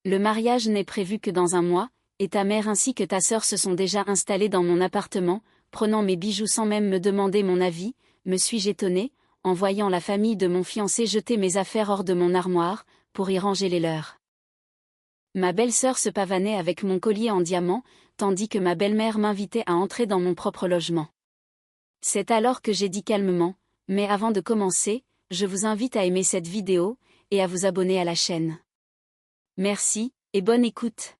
Le mariage n'est prévu que dans un mois, et ta mère ainsi que ta sœur se sont déjà installées dans mon appartement, prenant mes bijoux sans même me demander mon avis, me suis-je étonnée, en voyant la famille de mon fiancé jeter mes affaires hors de mon armoire, pour y ranger les leurs. Ma belle-sœur se pavanait avec mon collier en diamant, tandis que ma belle-mère m'invitait à entrer dans mon propre logement. C'est alors que j'ai dit calmement, mais avant de commencer, je vous invite à aimer cette vidéo, et à vous abonner à la chaîne. Merci, et bonne écoute.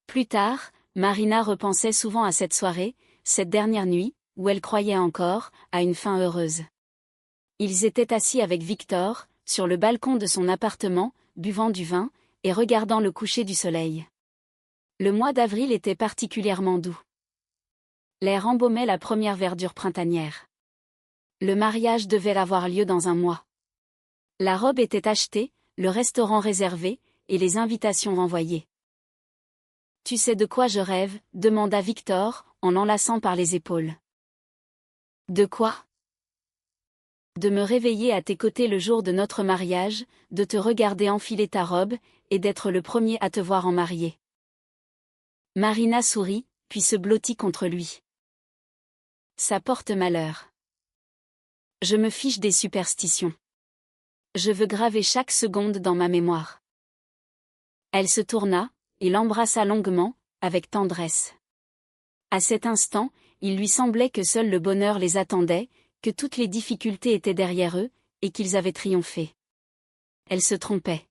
Plus tard, Marina repensait souvent à cette soirée, cette dernière nuit, où elle croyait encore, à une fin heureuse. Ils étaient assis avec Victor, sur le balcon de son appartement, buvant du vin, et regardant le coucher du soleil. Le mois d'avril était particulièrement doux. L'air embaumait la première verdure printanière. Le mariage devait avoir lieu dans un mois. La robe était achetée, le restaurant réservé, et les invitations renvoyées. « Tu sais de quoi je rêve ?» demanda Victor, en l'enlaçant par les épaules. « De quoi ?» De me réveiller à tes côtés le jour de notre mariage, de te regarder enfiler ta robe, et d'être le premier à te voir en mariée. Marina sourit, puis se blottit contre lui. Ça porte malheur. Je me fiche des superstitions. Je veux graver chaque seconde dans ma mémoire. Elle se tourna, et l'embrassa longuement, avec tendresse. À cet instant, il lui semblait que seul le bonheur les attendait, que toutes les difficultés étaient derrière eux, et qu'ils avaient triomphé. Elle se trompait.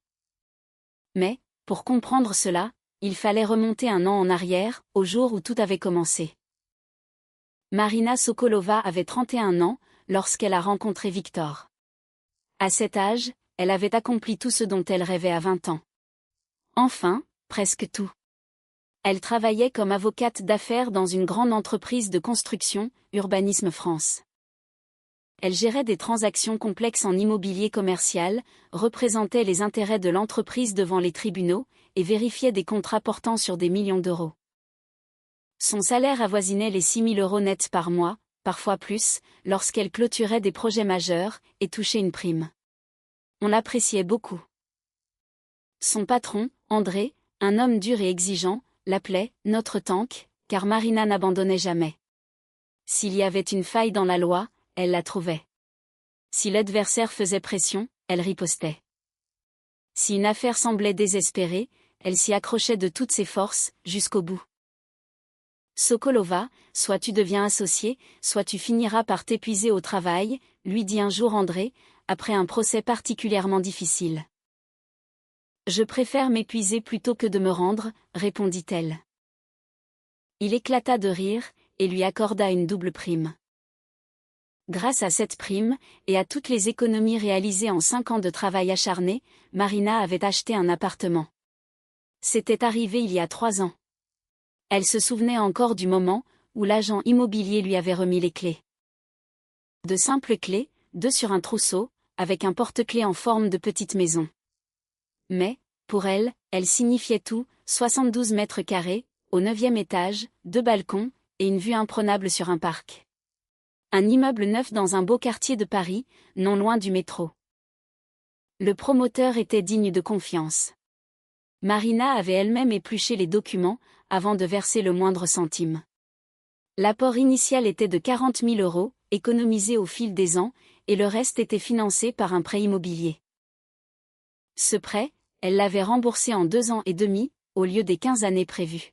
Mais, pour comprendre cela, il fallait remonter un an en arrière, au jour où tout avait commencé. Marina Sokolova avait 31 ans, lorsqu'elle a rencontré Victor. À cet âge, elle avait accompli tout ce dont elle rêvait à 20 ans. Enfin, presque tout. Elle travaillait comme avocate d'affaires dans une grande entreprise de construction, Urbanisme France. Elle gérait des transactions complexes en immobilier commercial, représentait les intérêts de l'entreprise devant les tribunaux, et vérifiait des contrats portant sur des millions d'euros. Son salaire avoisinait les 6 000 € nets par mois, parfois plus, lorsqu'elle clôturait des projets majeurs, et touchait une prime. On l'appréciait beaucoup. Son patron, André, un homme dur et exigeant, l'appelait « notre tank », car Marina n'abandonnait jamais. S'il y avait une faille dans la loi, elle la trouvait. Si l'adversaire faisait pression, elle ripostait. Si une affaire semblait désespérée, elle s'y accrochait de toutes ses forces, jusqu'au bout. Sokolova, soit tu deviens associé, soit tu finiras par t'épuiser au travail, lui dit un jour André, après un procès particulièrement difficile. Je préfère m'épuiser plutôt que de me rendre, répondit-elle. Il éclata de rire, et lui accorda une double prime. Grâce à cette prime, et à toutes les économies réalisées en 5 ans de travail acharné, Marina avait acheté un appartement. C'était arrivé il y a 3 ans. Elle se souvenait encore du moment, où l'agent immobilier lui avait remis les clés. De simples clés, 2 sur un trousseau, avec un porte-clés en forme de petite maison. Mais, pour elle, elle signifiait tout, 72 mètres carrés, au 9e étage, 2 balcons, et une vue imprenable sur un parc. Un immeuble neuf dans un beau quartier de Paris, non loin du métro. Le promoteur était digne de confiance. Marina avait elle-même épluché les documents, avant de verser le moindre centime. L'apport initial était de 40 000 €, économisé au fil des ans, et le reste était financé par un prêt immobilier. Ce prêt, elle l'avait remboursé en 2 ans et demi, au lieu des 15 années prévues.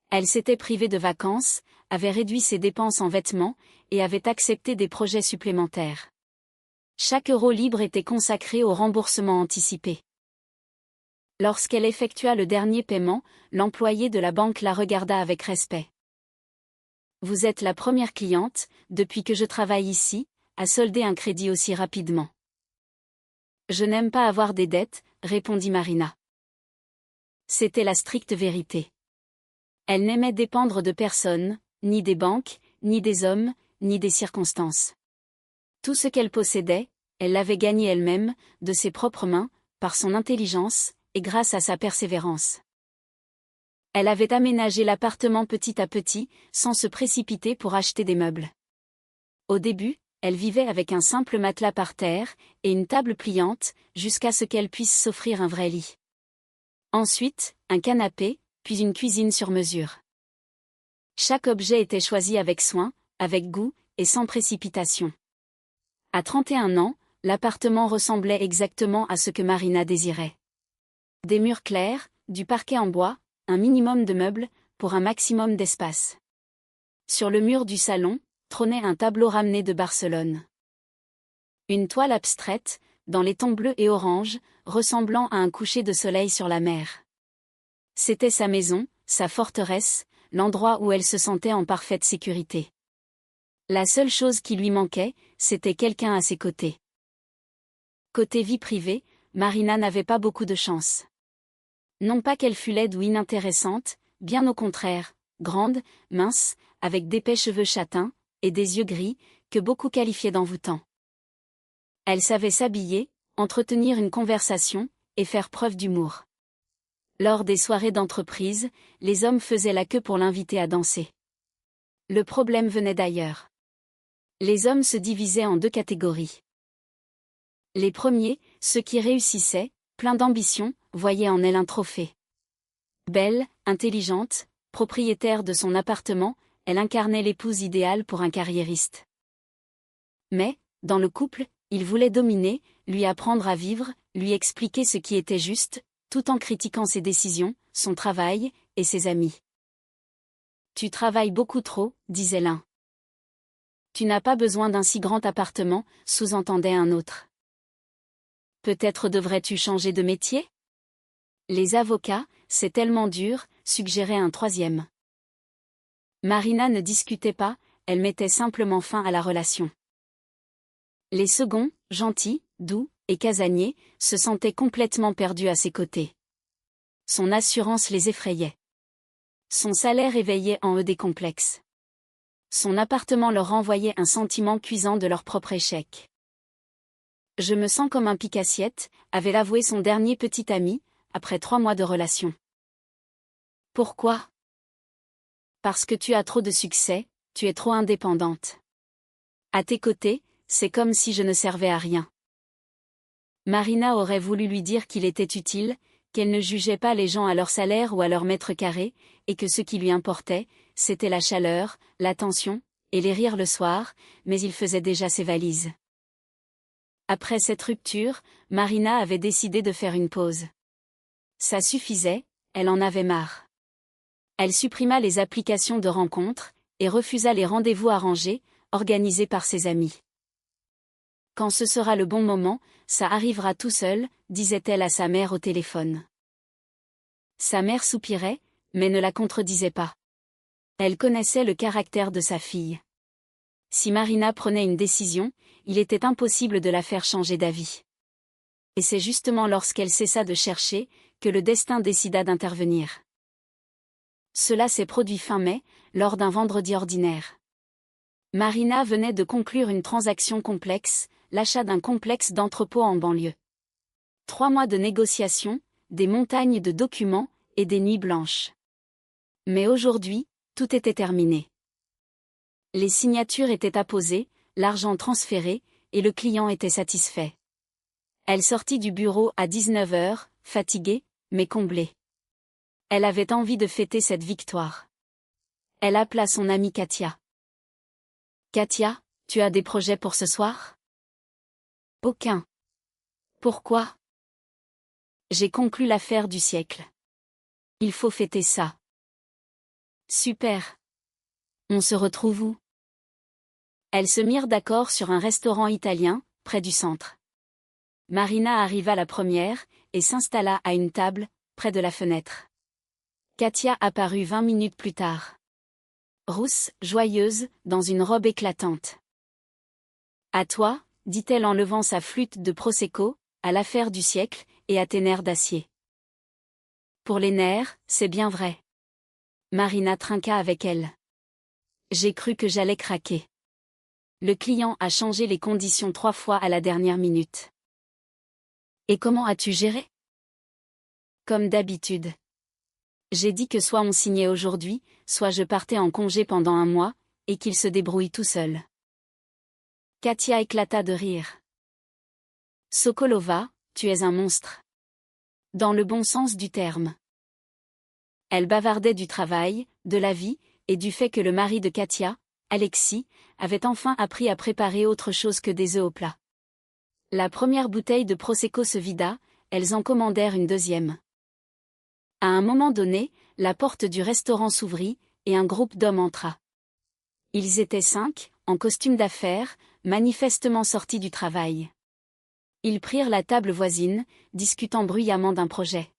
Elle s'était privée de vacances, avait réduit ses dépenses en vêtements, et avait accepté des projets supplémentaires. Chaque euro libre était consacré au remboursement anticipé. Lorsqu'elle effectua le dernier paiement, l'employé de la banque la regarda avec respect. « Vous êtes la première cliente, depuis que je travaille ici, à solder un crédit aussi rapidement. »« Je n'aime pas avoir des dettes, » répondit Marina. C'était la stricte vérité. Elle n'aimait dépendre de personne, ni des banques, ni des hommes, ni des circonstances. Tout ce qu'elle possédait, elle l'avait gagné elle-même, de ses propres mains, par son intelligence, et grâce à sa persévérance. Elle avait aménagé l'appartement petit à petit, sans se précipiter pour acheter des meubles. Au début, elle vivait avec un simple matelas par terre, et une table pliante, jusqu'à ce qu'elle puisse s'offrir un vrai lit. Ensuite, un canapé, puis une cuisine sur mesure. Chaque objet était choisi avec soin, avec goût, et sans précipitation. À 31 ans, l'appartement ressemblait exactement à ce que Marina désirait. Des murs clairs, du parquet en bois, un minimum de meubles, pour un maximum d'espace. Sur le mur du salon, trônait un tableau ramené de Barcelone. Une toile abstraite, dans les tons bleus et oranges, ressemblant à un coucher de soleil sur la mer. C'était sa maison, sa forteresse, l'endroit où elle se sentait en parfaite sécurité. La seule chose qui lui manquait, c'était quelqu'un à ses côtés. Côté vie privée, Marina n'avait pas beaucoup de chance. Non pas qu'elle fût laide ou inintéressante, bien au contraire, grande, mince, avec d'épais cheveux châtains, et des yeux gris, que beaucoup qualifiaient d'envoûtants. Elle savait s'habiller, entretenir une conversation, et faire preuve d'humour. Lors des soirées d'entreprise, les hommes faisaient la queue pour l'inviter à danser. Le problème venait d'ailleurs. Les hommes se divisaient en deux catégories. Les premiers, ceux qui réussissaient, pleins d'ambition, voyaient en elle un trophée. Belle, intelligente, propriétaire de son appartement, elle incarnait l'épouse idéale pour un carriériste. Mais, dans le couple, il voulait dominer, lui apprendre à vivre, lui expliquer ce qui était juste, tout en critiquant ses décisions, son travail, et ses amis. Tu travailles beaucoup trop, disait l'un. Tu n'as pas besoin d'un si grand appartement, sous-entendait un autre. Peut-être devrais-tu changer de métier? Les avocats, c'est tellement dur, suggérait un troisième. Marina ne discutait pas, elle mettait simplement fin à la relation. Les seconds, gentils, doux, et casaniers, se sentaient complètement perdus à ses côtés. Son assurance les effrayait. Son salaire éveillait en eux des complexes. Son appartement leur renvoyait un sentiment cuisant de leur propre échec. Je me sens comme un pique-assiette, avait avoué son dernier petit ami, après 3 mois de relation. Pourquoi? Parce que tu as trop de succès, tu es trop indépendante. À tes côtés, c'est comme si je ne servais à rien. Marina aurait voulu lui dire qu'il était utile, qu'elle ne jugeait pas les gens à leur salaire ou à leur mètre carré, et que ce qui lui importait, c'était la chaleur, l'attention, et les rires le soir, mais il faisait déjà ses valises. Après cette rupture, Marina avait décidé de faire une pause. Ça suffisait, elle en avait marre. Elle supprima les applications de rencontres, et refusa les rendez-vous arrangés, organisés par ses amis. Quand ce sera le bon moment, ça arrivera tout seul, disait-elle à sa mère au téléphone. Sa mère soupirait, mais ne la contredisait pas. Elle connaissait le caractère de sa fille. Si Marina prenait une décision, il était impossible de la faire changer d'avis. Et c'est justement lorsqu'elle cessa de chercher, que le destin décida d'intervenir. Cela s'est produit fin mai, lors d'un vendredi ordinaire. Marina venait de conclure une transaction complexe, l'achat d'un complexe d'entrepôts en banlieue. 3 mois de négociations, des montagnes de documents, et des nuits blanches. Mais aujourd'hui, tout était terminé. Les signatures étaient apposées, l'argent transféré, et le client était satisfait. Elle sortit du bureau à 19 heures, fatiguée, mais comblée. Elle avait envie de fêter cette victoire. Elle appela son amie Katia. Katia, tu as des projets pour ce soir? Aucun. Pourquoi? J'ai conclu l'affaire du siècle. Il faut fêter ça. Super. On se retrouve où? Elles se mirent d'accord sur un restaurant italien, près du centre. Marina arriva la première, et s'installa à une table, près de la fenêtre. Katia apparut 20 minutes plus tard. Rousse, joyeuse, dans une robe éclatante. À toi, dit-elle en levant sa flûte de prosecco, à l'affaire du siècle, et à tes nerfs d'acier. Pour les nerfs, c'est bien vrai. Marina trinqua avec elle. J'ai cru que j'allais craquer. Le client a changé les conditions 3 fois à la dernière minute. Et comment as-tu géré? Comme d'habitude. J'ai dit que soit on signait aujourd'hui, soit je partais en congé pendant 1 mois, et qu'il se débrouille tout seul. Katia éclata de rire. Sokolova, tu es un monstre. Dans le bon sens du terme. Elle bavardait du travail, de la vie, et du fait que le mari de Katia, Alexis, avait enfin appris à préparer autre chose que des œufs au plat. La première bouteille de Prosecco se vida, elles en commandèrent une deuxième. À un moment donné, la porte du restaurant s'ouvrit, et un groupe d'hommes entra. Ils étaient 5, en costume d'affaires, manifestement sortis du travail. Ils prirent la table voisine, discutant bruyamment d'un projet.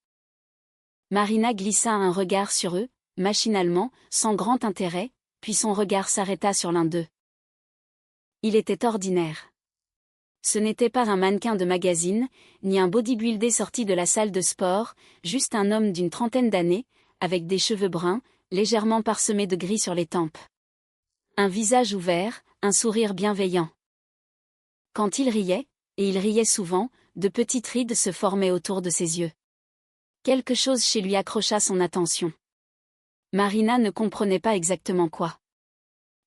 Marina glissa un regard sur eux, machinalement, sans grand intérêt, puis son regard s'arrêta sur l'un d'eux. Il était ordinaire. Ce n'était pas un mannequin de magazine, ni un bodybuildé sorti de la salle de sport, juste un homme d'une trentaine d'années, avec des cheveux bruns, légèrement parsemés de gris sur les tempes. Un visage ouvert, un sourire bienveillant. Quand il riait, et il riait souvent, de petites rides se formaient autour de ses yeux. Quelque chose chez lui accrocha son attention. Marina ne comprenait pas exactement quoi.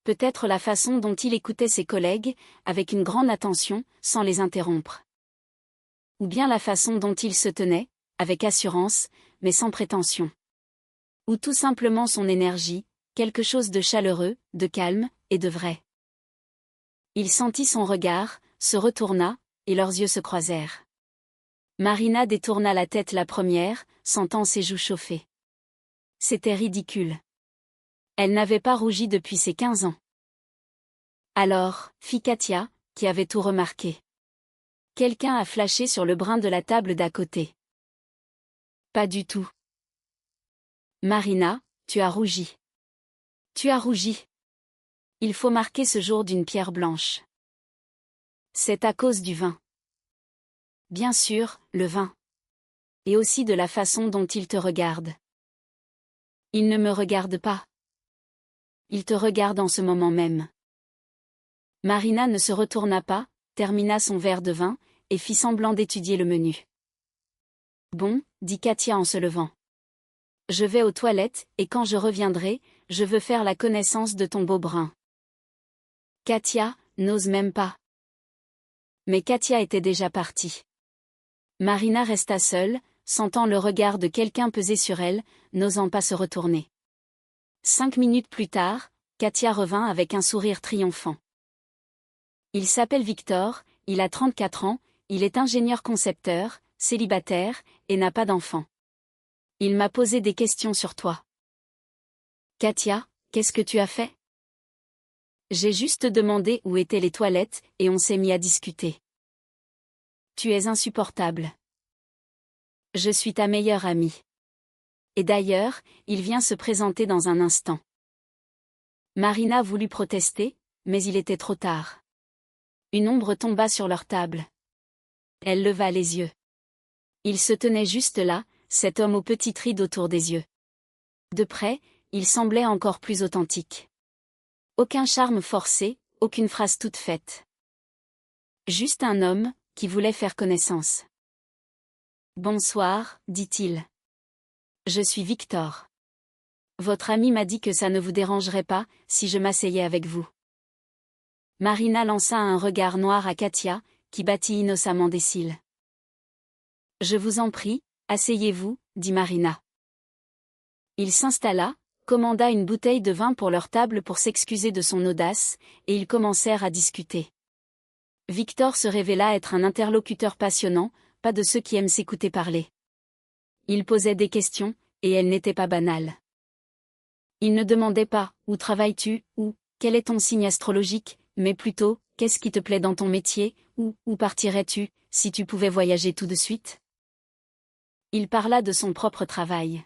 Peut-être la façon dont il écoutait ses collègues, avec une grande attention, sans les interrompre. Ou bien la façon dont il se tenait, avec assurance, mais sans prétention. Ou tout simplement son énergie, quelque chose de chaleureux, de calme, et de vrai. Il sentit son regard, se retourna, et leurs yeux se croisèrent. Marina détourna la tête la première, sentant ses joues chauffer. C'était ridicule. Elle n'avait pas rougi depuis ses 15 ans. Alors, fit Katia, qui avait tout remarqué. Quelqu'un a flashé sur le brin de la table d'à côté. Pas du tout. Marina, tu as rougi. Tu as rougi. Il faut marquer ce jour d'une pierre blanche. C'est à cause du vin. Bien sûr, le vin. Et aussi de la façon dont il te regarde. Il ne me regarde pas. Il te regarde en ce moment même. Marina ne se retourna pas, termina son verre de vin, et fit semblant d'étudier le menu. Bon, dit Katia en se levant. Je vais aux toilettes, et quand je reviendrai, je veux faire la connaissance de ton beau brun. Katia, n'ose même pas. Mais Katia était déjà partie. Marina resta seule, sentant le regard de quelqu'un peser sur elle, n'osant pas se retourner. 5 minutes plus tard, Katia revint avec un sourire triomphant. Il s'appelle Victor, il a 34 ans, il est ingénieur concepteur, célibataire, et n'a pas d'enfant. Il m'a posé des questions sur toi. Katia, qu'est-ce que tu as fait? J'ai juste demandé où étaient les toilettes, et on s'est mis à discuter. Tu es insupportable. Je suis ta meilleure amie. Et d'ailleurs, il vient se présenter dans un instant. Marina voulut protester, mais il était trop tard. Une ombre tomba sur leur table. Elle leva les yeux. Il se tenait juste là, cet homme aux petites rides autour des yeux. De près, il semblait encore plus authentique. Aucun charme forcé, aucune phrase toute faite. Juste un homme, qui voulait faire connaissance. Bonsoir, dit-il. Je suis Victor. Votre ami m'a dit que ça ne vous dérangerait pas, si je m'asseyais avec vous. Marina lança un regard noir à Katia, qui battit innocemment des cils. Je vous en prie, asseyez-vous, dit Marina. Il s'installa, commanda une bouteille de vin pour leur table pour s'excuser de son audace, et ils commencèrent à discuter. Victor se révéla être un interlocuteur passionnant, pas de ceux qui aiment s'écouter parler. Il posait des questions, et elles n'étaient pas banales. Il ne demandait pas « Où travailles-tu » ou « Quel est ton signe astrologique ?» mais plutôt « Qu'est-ce qui te plaît dans ton métier » ou « Où partirais-tu, si tu pouvais voyager tout de suite ?» Il parla de son propre travail.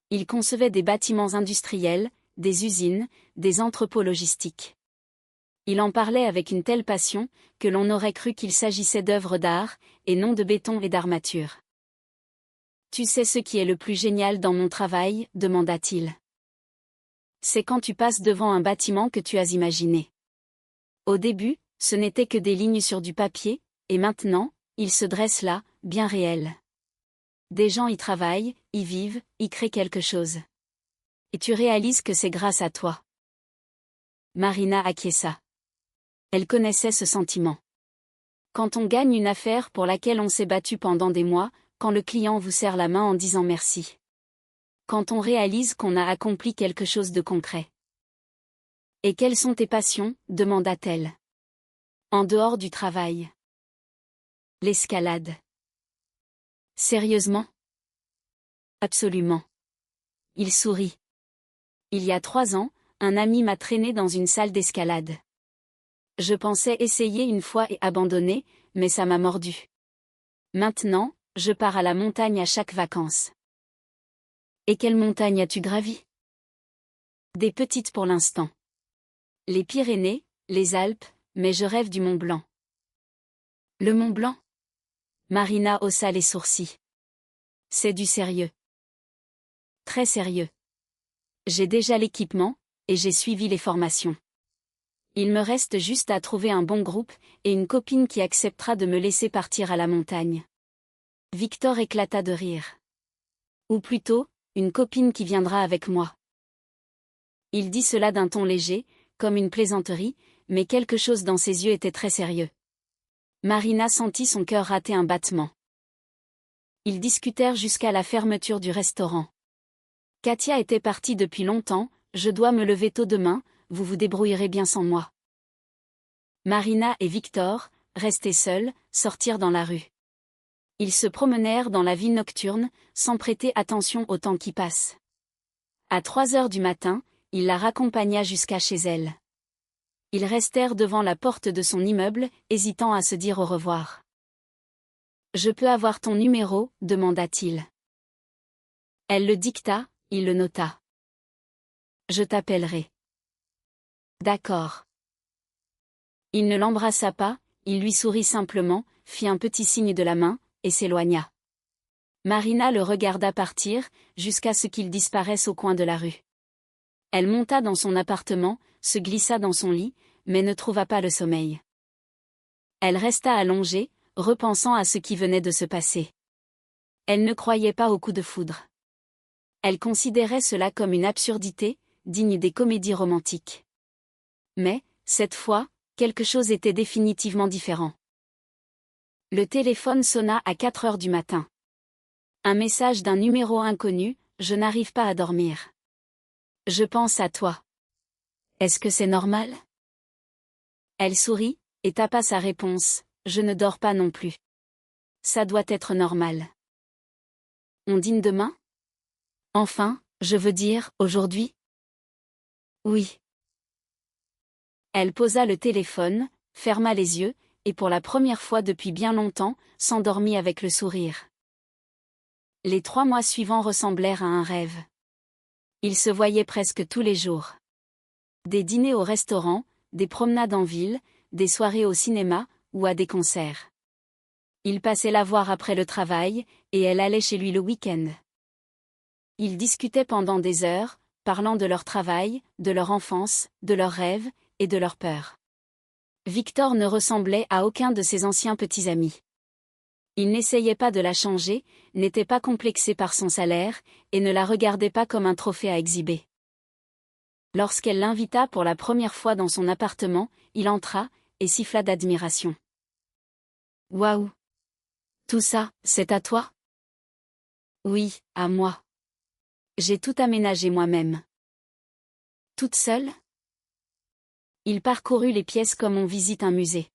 Il concevait des bâtiments industriels, des usines, des entrepôts logistiques. Il en parlait avec une telle passion, que l'on aurait cru qu'il s'agissait d'œuvres d'art, et non de béton et d'armature. « Tu sais ce qui est le plus génial dans mon travail ?» demanda-t-il. « C'est quand tu passes devant un bâtiment que tu as imaginé. Au début, ce n'était que des lignes sur du papier, et maintenant, il se dresse là, bien réel. Des gens y travaillent, y vivent, y créent quelque chose. Et tu réalises que c'est grâce à toi. » Marina acquiesça. Elle connaissait ce sentiment. Quand on gagne une affaire pour laquelle on s'est battu pendant des mois, quand le client vous serre la main en disant merci. Quand on réalise qu'on a accompli quelque chose de concret. Et quelles sont tes passions, demanda-t-elle. En dehors du travail. L'escalade. Sérieusement? Absolument. Il sourit. Il y a 3 ans, un ami m'a traîné dans une salle d'escalade. Je pensais essayer une fois et abandonner, mais ça m'a mordu. Maintenant, je pars à la montagne à chaque vacances. Et quelle montagne as-tu gravi? Des petites pour l'instant. Les Pyrénées, les Alpes, mais je rêve du Mont Blanc. Le Mont Blanc? Marina haussa les sourcils. C'est du sérieux. Très sérieux. J'ai déjà l'équipement, et j'ai suivi les formations. Il me reste juste à trouver un bon groupe, et une copine qui acceptera de me laisser partir à la montagne. Victor éclata de rire. Ou plutôt, une copine qui viendra avec moi. Il dit cela d'un ton léger, comme une plaisanterie, mais quelque chose dans ses yeux était très sérieux. Marina sentit son cœur rater un battement. Ils discutèrent jusqu'à la fermeture du restaurant. Katia était partie depuis longtemps, je dois me lever tôt demain, vous vous débrouillerez bien sans moi. Marina et Victor, restés seuls, sortirent dans la rue. Ils se promenèrent dans la ville nocturne, sans prêter attention au temps qui passe. À 3 heures du matin, il la raccompagna jusqu'à chez elle. Ils restèrent devant la porte de son immeuble, hésitant à se dire au revoir. « Je peux avoir ton numéro ?» demanda-t-il. Elle le dicta, il le nota. « Je t'appellerai. » D'accord. Il ne l'embrassa pas, il lui sourit simplement, fit un petit signe de la main, et s'éloigna. Marina le regarda partir, jusqu'à ce qu'il disparaisse au coin de la rue. Elle monta dans son appartement, se glissa dans son lit, mais ne trouva pas le sommeil. Elle resta allongée, repensant à ce qui venait de se passer. Elle ne croyait pas au coup de foudre. Elle considérait cela comme une absurdité, digne des comédies romantiques. Mais, cette fois, quelque chose était définitivement différent. Le téléphone sonna à 4 heures du matin. Un message d'un numéro inconnu, « Je n'arrive pas à dormir. Je pense à toi. Est-ce que c'est normal ?» Elle sourit, et tapa sa réponse, « Je ne dors pas non plus. Ça doit être normal. On dîne demain ? Enfin, je veux dire, aujourd'hui ? Oui. » Elle posa le téléphone, ferma les yeux, et pour la première fois depuis bien longtemps, s'endormit avec le sourire. Les 3 mois suivants ressemblèrent à un rêve. Ils se voyaient presque tous les jours. Des dîners au restaurant, des promenades en ville, des soirées au cinéma, ou à des concerts. Il passait la voir après le travail, et elle allait chez lui le week-end. Ils discutaient pendant des heures, parlant de leur travail, de leur enfance, de leurs rêves, et de leurs peurs. Victor ne ressemblait à aucun de ses anciens petits amis. Il n'essayait pas de la changer, n'était pas complexé par son salaire, et ne la regardait pas comme un trophée à exhiber. Lorsqu'elle l'invita pour la première fois dans son appartement, il entra, et siffla d'admiration. « Waouh! Tout ça, c'est à toi? » « Oui, à moi. J'ai tout aménagé moi-même. » « Toute seule? » Il parcourut les pièces comme on visite un musée.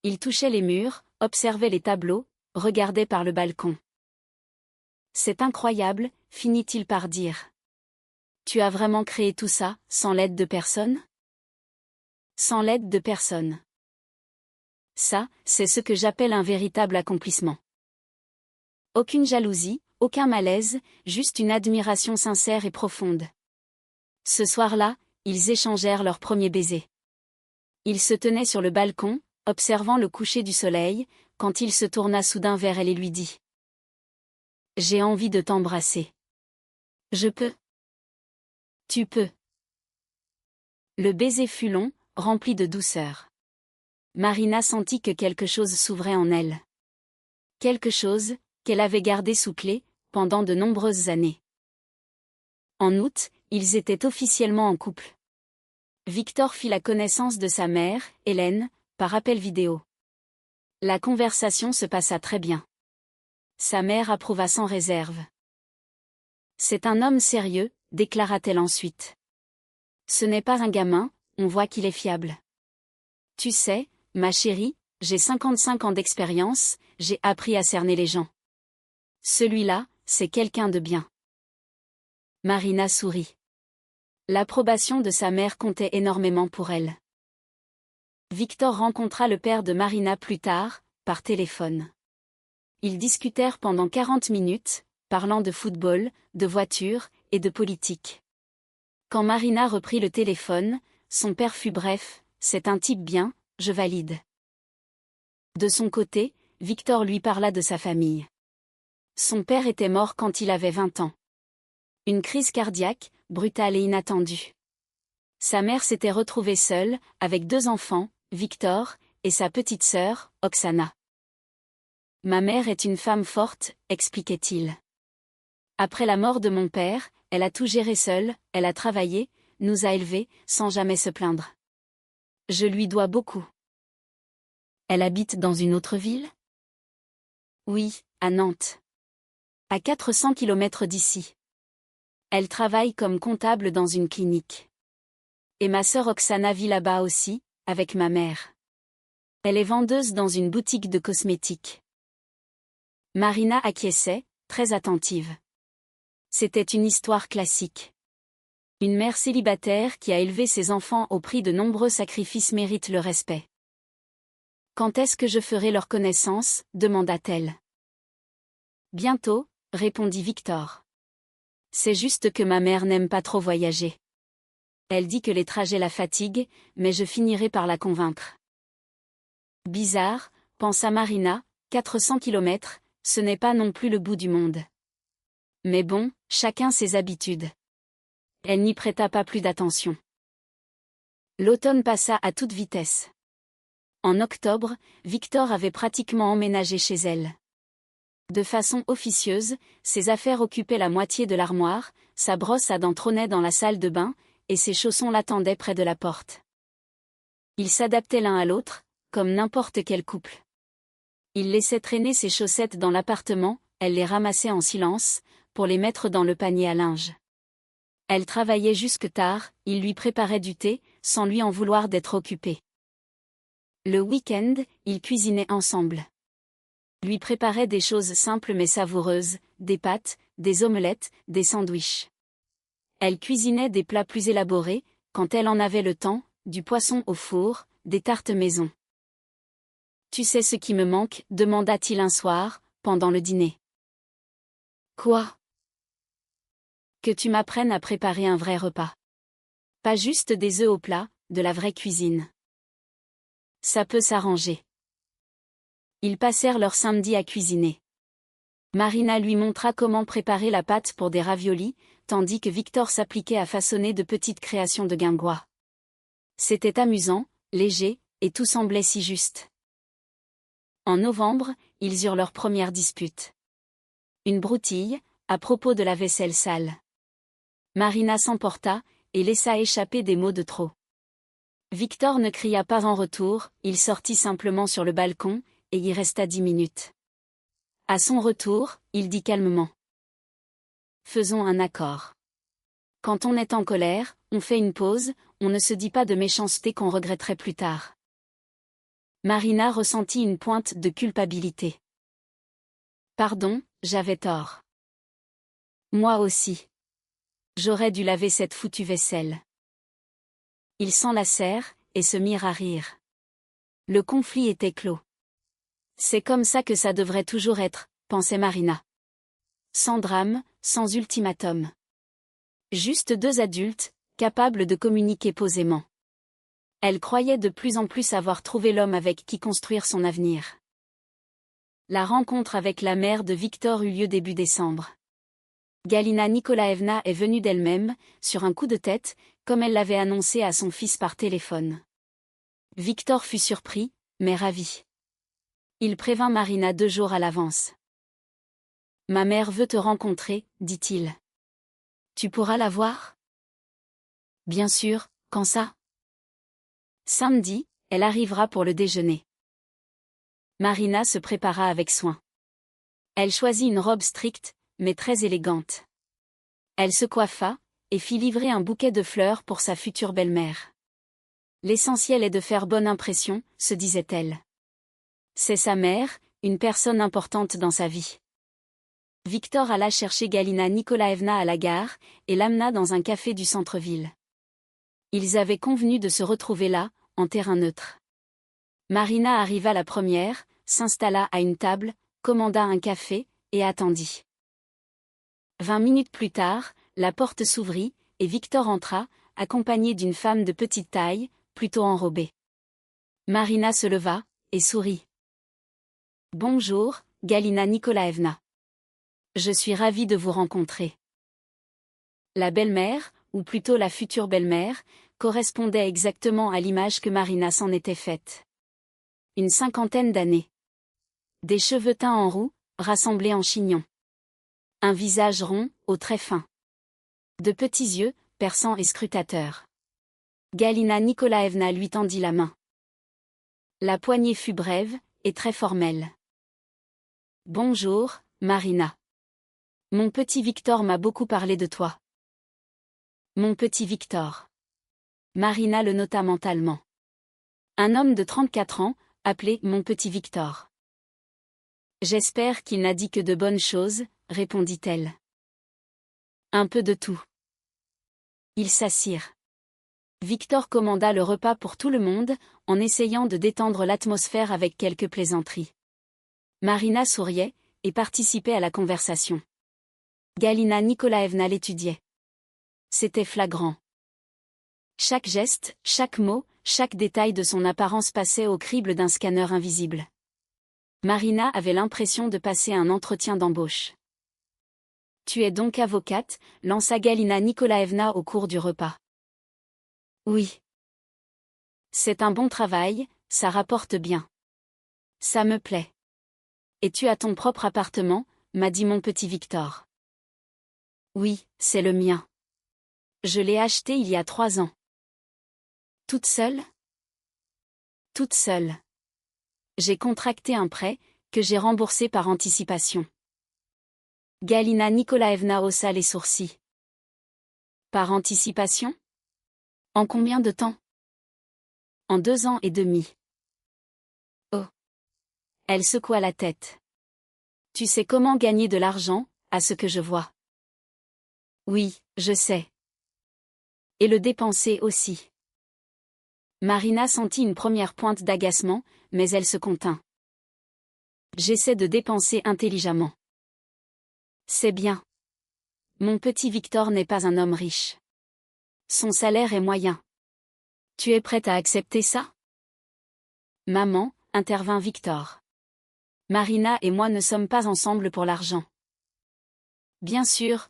Il touchait les murs, observait les tableaux, regardait par le balcon. « C'est incroyable, finit-il par dire. Tu as vraiment créé tout ça, sans l'aide de personne? » Sans l'aide de personne. Ça, c'est ce que j'appelle un véritable accomplissement. Aucune jalousie, aucun malaise, juste une admiration sincère et profonde. Ce soir-là, ils échangèrent leur premier baiser. Il se tenait sur le balcon, observant le coucher du soleil, quand il se tourna soudain vers elle et lui dit : « J'ai envie de t'embrasser. Je peux. Tu peux. » Le baiser fut long, rempli de douceur. Marina sentit que quelque chose s'ouvrait en elle. Quelque chose, qu'elle avait gardé sous clé, pendant de nombreuses années. En août, ils étaient officiellement en couple. Victor fit la connaissance de sa mère, Hélène, par appel vidéo. La conversation se passa très bien. Sa mère approuva sans réserve. C'est un homme sérieux, déclara-t-elle ensuite. Ce n'est pas un gamin, on voit qu'il est fiable. Tu sais, ma chérie, j'ai 55 ans d'expérience, j'ai appris à cerner les gens. Celui-là, c'est quelqu'un de bien. Marina sourit. L'approbation de sa mère comptait énormément pour elle. Victor rencontra le père de Marina plus tard, par téléphone. Ils discutèrent pendant 40 minutes, parlant de football, de voitures, et de politique. Quand Marina reprit le téléphone, son père fut bref, « C'est un type bien, je valide. » De son côté, Victor lui parla de sa famille. Son père était mort quand il avait 20 ans. Une crise cardiaque, brutale et inattendue. Sa mère s'était retrouvée seule, avec 2 enfants, Victor, et sa petite sœur, Oksana. « Ma mère est une femme forte, expliquait-il. Après la mort de mon père, elle a tout géré seule, elle a travaillé, nous a élevés, sans jamais se plaindre. Je lui dois beaucoup. » Elle habite dans une autre ville? Oui, à Nantes. À 400 km d'ici. Elle travaille comme comptable dans une clinique. Et ma sœur Oksana vit là-bas aussi, avec ma mère. Elle est vendeuse dans une boutique de cosmétiques. Marina acquiesçait, très attentive. C'était une histoire classique. Une mère célibataire qui a élevé ses enfants au prix de nombreux sacrifices mérite le respect. Quand est-ce que je ferai leur connaissance, demanda-t-elle. Bientôt, répondit Victor. C'est juste que ma mère n'aime pas trop voyager. Elle dit que les trajets la fatiguent, mais je finirai par la convaincre. Bizarre, pensa Marina, 400 km, ce n'est pas non plus le bout du monde. Mais bon, chacun ses habitudes. Elle n'y prêta pas plus d'attention. L'automne passa à toute vitesse. En octobre, Victor avait pratiquement emménagé chez elle. De façon officieuse, ses affaires occupaient la moitié de l'armoire, sa brosse à dents trônait dans la salle de bain, et ses chaussons l'attendaient près de la porte. Ils s'adaptaient l'un à l'autre, comme n'importe quel couple. Il laissait traîner ses chaussettes dans l'appartement, elle les ramassait en silence, pour les mettre dans le panier à linge. Elle travaillait jusque tard, il lui préparait du thé, sans lui en vouloir d'être occupé. Le week-end, ils cuisinaient ensemble. Lui préparait des choses simples mais savoureuses, des pâtes, des omelettes, des sandwichs. Elle cuisinait des plats plus élaborés, quand elle en avait le temps, du poisson au four, des tartes maison. Tu sais ce qui me manque, demanda-t-il un soir, pendant le dîner. Quoi? Que tu m'apprennes à préparer un vrai repas. Pas juste des œufs au plat, de la vraie cuisine. Ça peut s'arranger. Ils passèrent leur samedi à cuisiner. Marina lui montra comment préparer la pâte pour des raviolis, tandis que Victor s'appliquait à façonner de petites créations de guingois. C'était amusant, léger, et tout semblait si juste. En novembre, ils eurent leur première dispute. Une broutille, à propos de la vaisselle sale. Marina s'emporta, et laissa échapper des mots de trop. Victor ne cria pas en retour, il sortit simplement sur le balcon, et y resta 10 minutes. À son retour, il dit calmement. Faisons un accord. Quand on est en colère, on fait une pause, on ne se dit pas de méchanceté qu'on regretterait plus tard. Marina ressentit une pointe de culpabilité. Pardon, j'avais tort. Moi aussi. J'aurais dû laver cette foutue vaisselle. Ils s'enlacèrent, et se mirent à rire. Le conflit était clos. C'est comme ça que ça devrait toujours être, pensait Marina. Sans drame, sans ultimatum. Juste 2 adultes, capables de communiquer posément. Elle croyait de plus en plus avoir trouvé l'homme avec qui construire son avenir. La rencontre avec la mère de Victor eut lieu début décembre. Galina Nikolaevna est venue d'elle-même, sur un coup de tête, comme elle l'avait annoncé à son fils par téléphone. Victor fut surpris, mais ravi. Il prévint Marina 2 jours à l'avance. « Ma mère veut te rencontrer, dit-il. Tu pourras la voir? » Bien sûr, quand ça? Samedi, elle arrivera pour le déjeuner. Marina se prépara avec soin. Elle choisit une robe stricte, mais très élégante. Elle se coiffa, et fit livrer un bouquet de fleurs pour sa future belle-mère. L'essentiel est de faire bonne impression, se disait-elle. C'est sa mère, une personne importante dans sa vie. Victor alla chercher Galina Nikolaevna à la gare, et l'amena dans un café du centre-ville. Ils avaient convenu de se retrouver là, en terrain neutre. Marina arriva la première, s'installa à une table, commanda un café, et attendit. 20 minutes plus tard, la porte s'ouvrit, et Victor entra, accompagné d'une femme de petite taille, plutôt enrobée. Marina se leva, et sourit. « Bonjour, Galina Nikolaevna. Je suis ravie de vous rencontrer. » La belle-mère, ou plutôt la future belle-mère, correspondait exactement à l'image que Marina s'en était faite. Une cinquantaine d'années. Des cheveux teints en roux, rassemblés en chignon. Un visage rond, aux traits fins. De petits yeux, perçants et scrutateurs. Galina Nikolaevna lui tendit la main. La poignée fut brève, et très formelle. « Bonjour, Marina. Mon petit Victor m'a beaucoup parlé de toi. » Mon petit Victor. Marina le nota mentalement. Un homme de 34 ans, appelé mon petit Victor. « J'espère qu'il n'a dit que de bonnes choses, » répondit-elle. Un peu de tout. Ils s'assirent. Victor commanda le repas pour tout le monde, en essayant de détendre l'atmosphère avec quelques plaisanteries. Marina souriait, et participait à la conversation. Galina Nikolaevna l'étudiait. C'était flagrant. Chaque geste, chaque mot, chaque détail de son apparence passait au crible d'un scanner invisible. Marina avait l'impression de passer un entretien d'embauche. « Tu es donc avocate » lança Galina Nikolaevna au cours du repas. « Oui. C'est un bon travail, ça rapporte bien. Ça me plaît. Et tu as ton propre appartement » m'a dit mon petit Victor. « Oui, c'est le mien. Je l'ai acheté il y a 3 ans. » « Toute seule ? » ?»« Toute seule. J'ai contracté un prêt, que j'ai remboursé par anticipation. » Galina Nikolaevna haussa les sourcils. « Par anticipation ? En combien de temps ? » ?»« En 2 ans et demi. » « Oh !» Elle secoua la tête. « Tu sais comment gagner de l'argent, à ce que je vois. » »« Oui, je sais. Et le dépenser aussi. » Marina sentit une première pointe d'agacement, mais elle se contint. « J'essaie de dépenser intelligemment. » »« C'est bien. Mon petit Victor n'est pas un homme riche. Son salaire est moyen. Tu es prête à accepter ça ? » ?»« Maman, » intervint Victor. « Marina et moi ne sommes pas ensemble pour l'argent. » »« Bien sûr,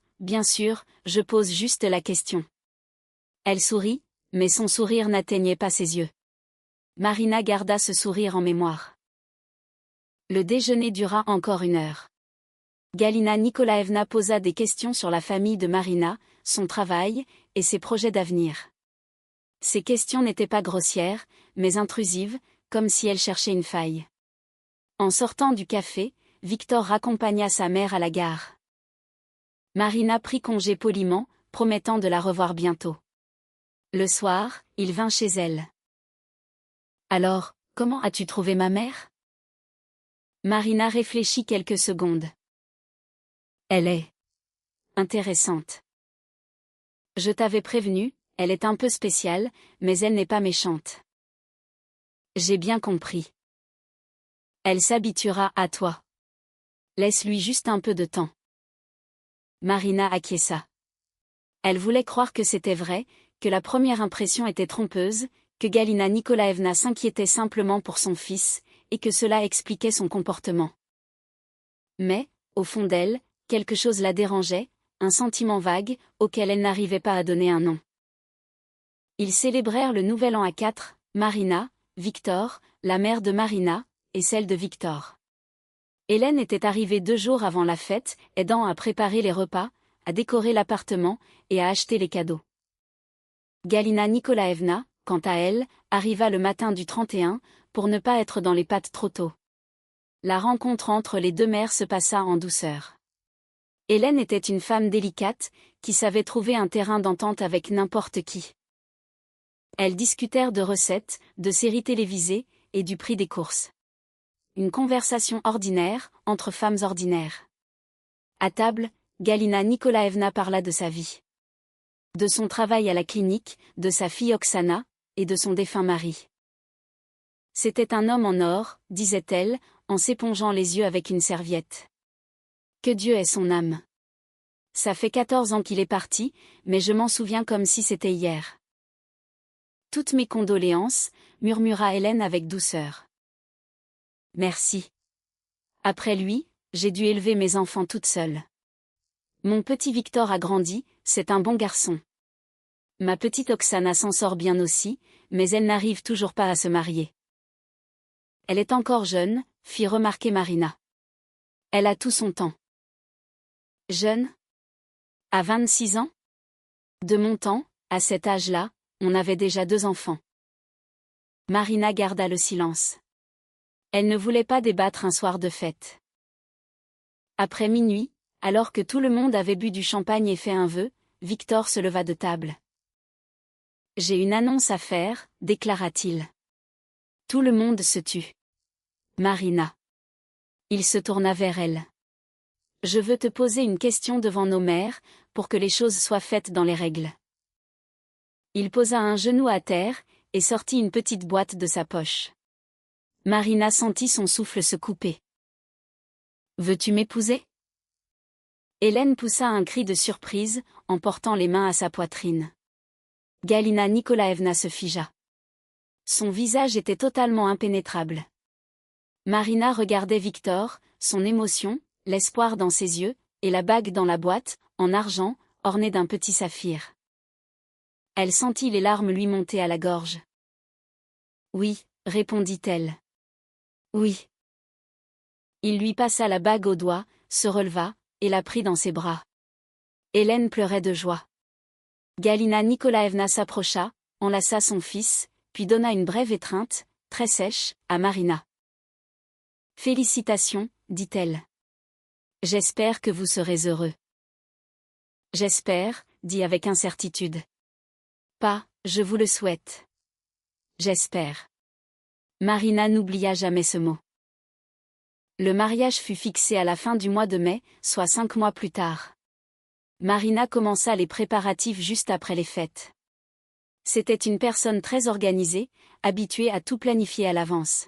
je pose juste la question. » Elle sourit, mais son sourire n'atteignait pas ses yeux. Marina garda ce sourire en mémoire. Le déjeuner dura encore 1 heure. Galina Nikolaevna posa des questions sur la famille de Marina, son travail, et ses projets d'avenir. Ces questions n'étaient pas grossières, mais intrusives, comme si elle cherchait une faille. En sortant du café, Victor raccompagna sa mère à la gare. Marina prit congé poliment, promettant de la revoir bientôt. Le soir, il vint chez elle. « Alors, comment as-tu trouvé ma mère ?» Marina réfléchit quelques secondes. « Elle est intéressante. Je t'avais prévenu, elle est un peu spéciale, mais elle n'est pas méchante. » J'ai bien compris. Elle s'habituera à toi. Laisse-lui juste un peu de temps. Marina acquiesça. Elle voulait croire que c'était vrai, que la première impression était trompeuse, que Galina Nikolaevna s'inquiétait simplement pour son fils, et que cela expliquait son comportement. Mais, au fond d'elle, quelque chose la dérangeait, un sentiment vague, auquel elle n'arrivait pas à donner un nom. Ils célébrèrent le nouvel an à 4, Marina, Victor, la mère de Marina, et celle de Victor. Hélène était arrivée 2 jours avant la fête, aidant à préparer les repas, à décorer l'appartement, et à acheter les cadeaux. Galina Nikolaevna, quant à elle, arriva le matin du 31, pour ne pas être dans les pattes trop tôt. La rencontre entre les deux mères se passa en douceur. Hélène était une femme délicate, qui savait trouver un terrain d'entente avec n'importe qui. Elles discutèrent de recettes, de séries télévisées, et du prix des courses. Une conversation ordinaire, entre femmes ordinaires. À table, Galina Nikolaevna parla de sa vie. De son travail à la clinique, de sa fille Oksana, et de son défunt mari. C'était un homme en or, disait-elle, en s'épongeant les yeux avec une serviette. Que Dieu ait son âme. Ça fait 14 ans qu'il est parti, mais je m'en souviens comme si c'était hier. Toutes mes condoléances, murmura Hélène avec douceur. Merci. Après lui, j'ai dû élever mes enfants toute seule. Mon petit Victor a grandi, c'est un bon garçon. Ma petite Oksana s'en sort bien aussi, mais elle n'arrive toujours pas à se marier. Elle est encore jeune, fit remarquer Marina. Elle a tout son temps. Jeune? À 26 ans? De mon temps, à cet âge-là, on avait déjà 2 enfants. Marina garda le silence. Elle ne voulait pas débattre un soir de fête. Après minuit, alors que tout le monde avait bu du champagne et fait un vœu, Victor se leva de table. J'ai une annonce à faire, déclara-t-il. Tout le monde se tut. Marina. Il se tourna vers elle. Je veux te poser une question devant nos mères, pour que les choses soient faites dans les règles. Il posa un genou à terre, et sortit une petite boîte de sa poche. Marina sentit son souffle se couper. Veux-tu m'épouser? Hélène poussa un cri de surprise, en portant les mains à sa poitrine. Galina Nikolaevna se figea. Son visage était totalement impénétrable. Marina regardait Victor, son émotion, l'espoir dans ses yeux, et la bague dans la boîte, en argent, ornée d'un petit saphir. Elle sentit les larmes lui monter à la gorge. Oui, répondit-elle. Oui. Il lui passa la bague au doigt, se releva, et la prit dans ses bras. Hélène pleurait de joie. Galina Nikolaevna s'approcha, enlaça son fils, puis donna une brève étreinte, très sèche, à Marina. Félicitations, dit-elle. J'espère que vous serez heureux. J'espère, dit avec incertitude. Pas, je vous le souhaite. J'espère. Marina n'oublia jamais ce mot. Le mariage fut fixé à la fin du mois de mai, soit 5 mois plus tard. Marina commença les préparatifs juste après les fêtes. C'était une personne très organisée, habituée à tout planifier à l'avance.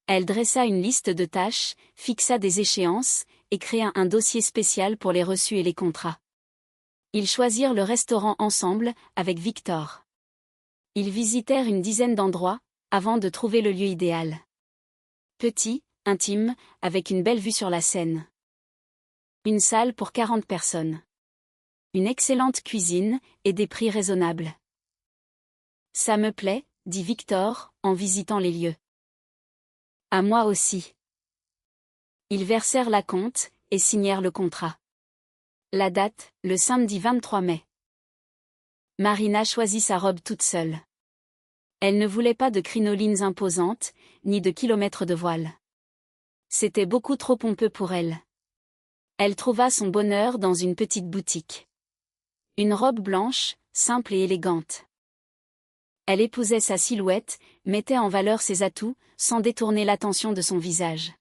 Elle dressa une liste de tâches, fixa des échéances, et créa un dossier spécial pour les reçus et les contrats. Ils choisirent le restaurant ensemble, avec Victor. Ils visitèrent une dizaine d'endroits, avant de trouver le lieu idéal. Petit, intime, avec une belle vue sur la Seine. Une salle pour 40 personnes. Une excellente cuisine, et des prix raisonnables. Ça me plaît, dit Victor, en visitant les lieux. À moi aussi. Ils versèrent l'acompte, et signèrent le contrat. La date, le samedi 23 mai. Marina choisit sa robe toute seule. Elle ne voulait pas de crinolines imposantes, ni de kilomètres de voile. C'était beaucoup trop pompeux pour elle. Elle trouva son bonheur dans une petite boutique. Une robe blanche, simple et élégante. Elle épousait sa silhouette, mettait en valeur ses atouts, sans détourner l'attention de son visage.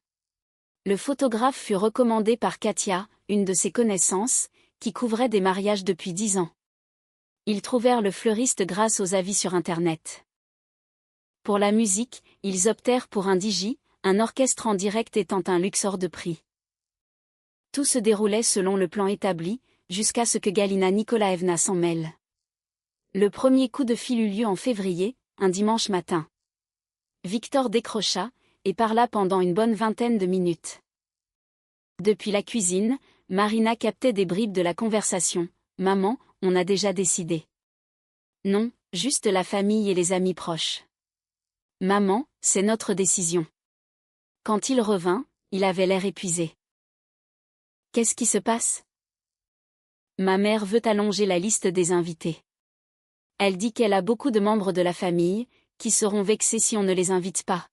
Le photographe fut recommandé par Katia, une de ses connaissances, qui couvrait des mariages depuis 10 ans. Ils trouvèrent le fleuriste grâce aux avis sur Internet. Pour la musique, ils optèrent pour un DJ, un orchestre en direct étant un luxe hors de prix. Tout se déroulait selon le plan établi, jusqu'à ce que Galina Nikolaevna s'en mêle. Le premier coup de fil eut lieu en février, un dimanche matin. Victor décrocha, et parla pendant une bonne vingtaine de minutes. Depuis la cuisine, Marina captait des bribes de la conversation. « Maman, on a déjà décidé. » « Non, juste la famille et les amis proches. »« Maman, c'est notre décision. » Quand il revint, il avait l'air épuisé. « Qu'est-ce qui se passe ? » Ma mère veut allonger la liste des invités. Elle dit qu'elle a beaucoup de membres de la famille, qui seront vexés si on ne les invite pas.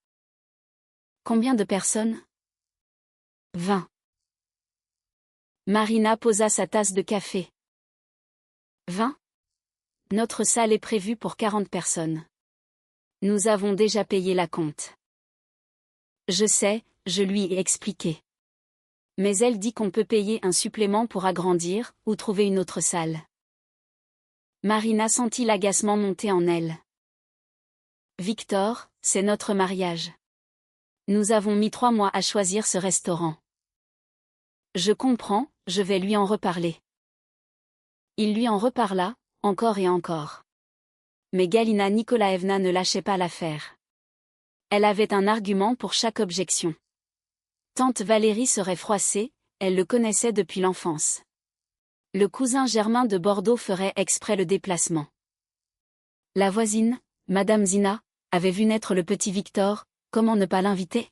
Combien de personnes ? 20. Marina posa sa tasse de café. 20. Notre salle est prévue pour 40 personnes. Nous avons déjà payé la compte. Je sais, je lui ai expliqué. Mais elle dit qu'on peut payer un supplément pour agrandir, ou trouver une autre salle. Marina sentit l'agacement monter en elle. Victor, c'est notre mariage. Nous avons mis 3 mois à choisir ce restaurant. Je comprends, je vais lui en reparler. Il lui en reparla, encore et encore. Mais Galina Nikolaevna ne lâchait pas l'affaire. Elle avait un argument pour chaque objection. Tante Valérie serait froissée, elle le connaissait depuis l'enfance. Le cousin Germain de Bordeaux ferait exprès le déplacement. La voisine, Madame Zina, avait vu naître le petit Victor, comment ne pas l'inviter?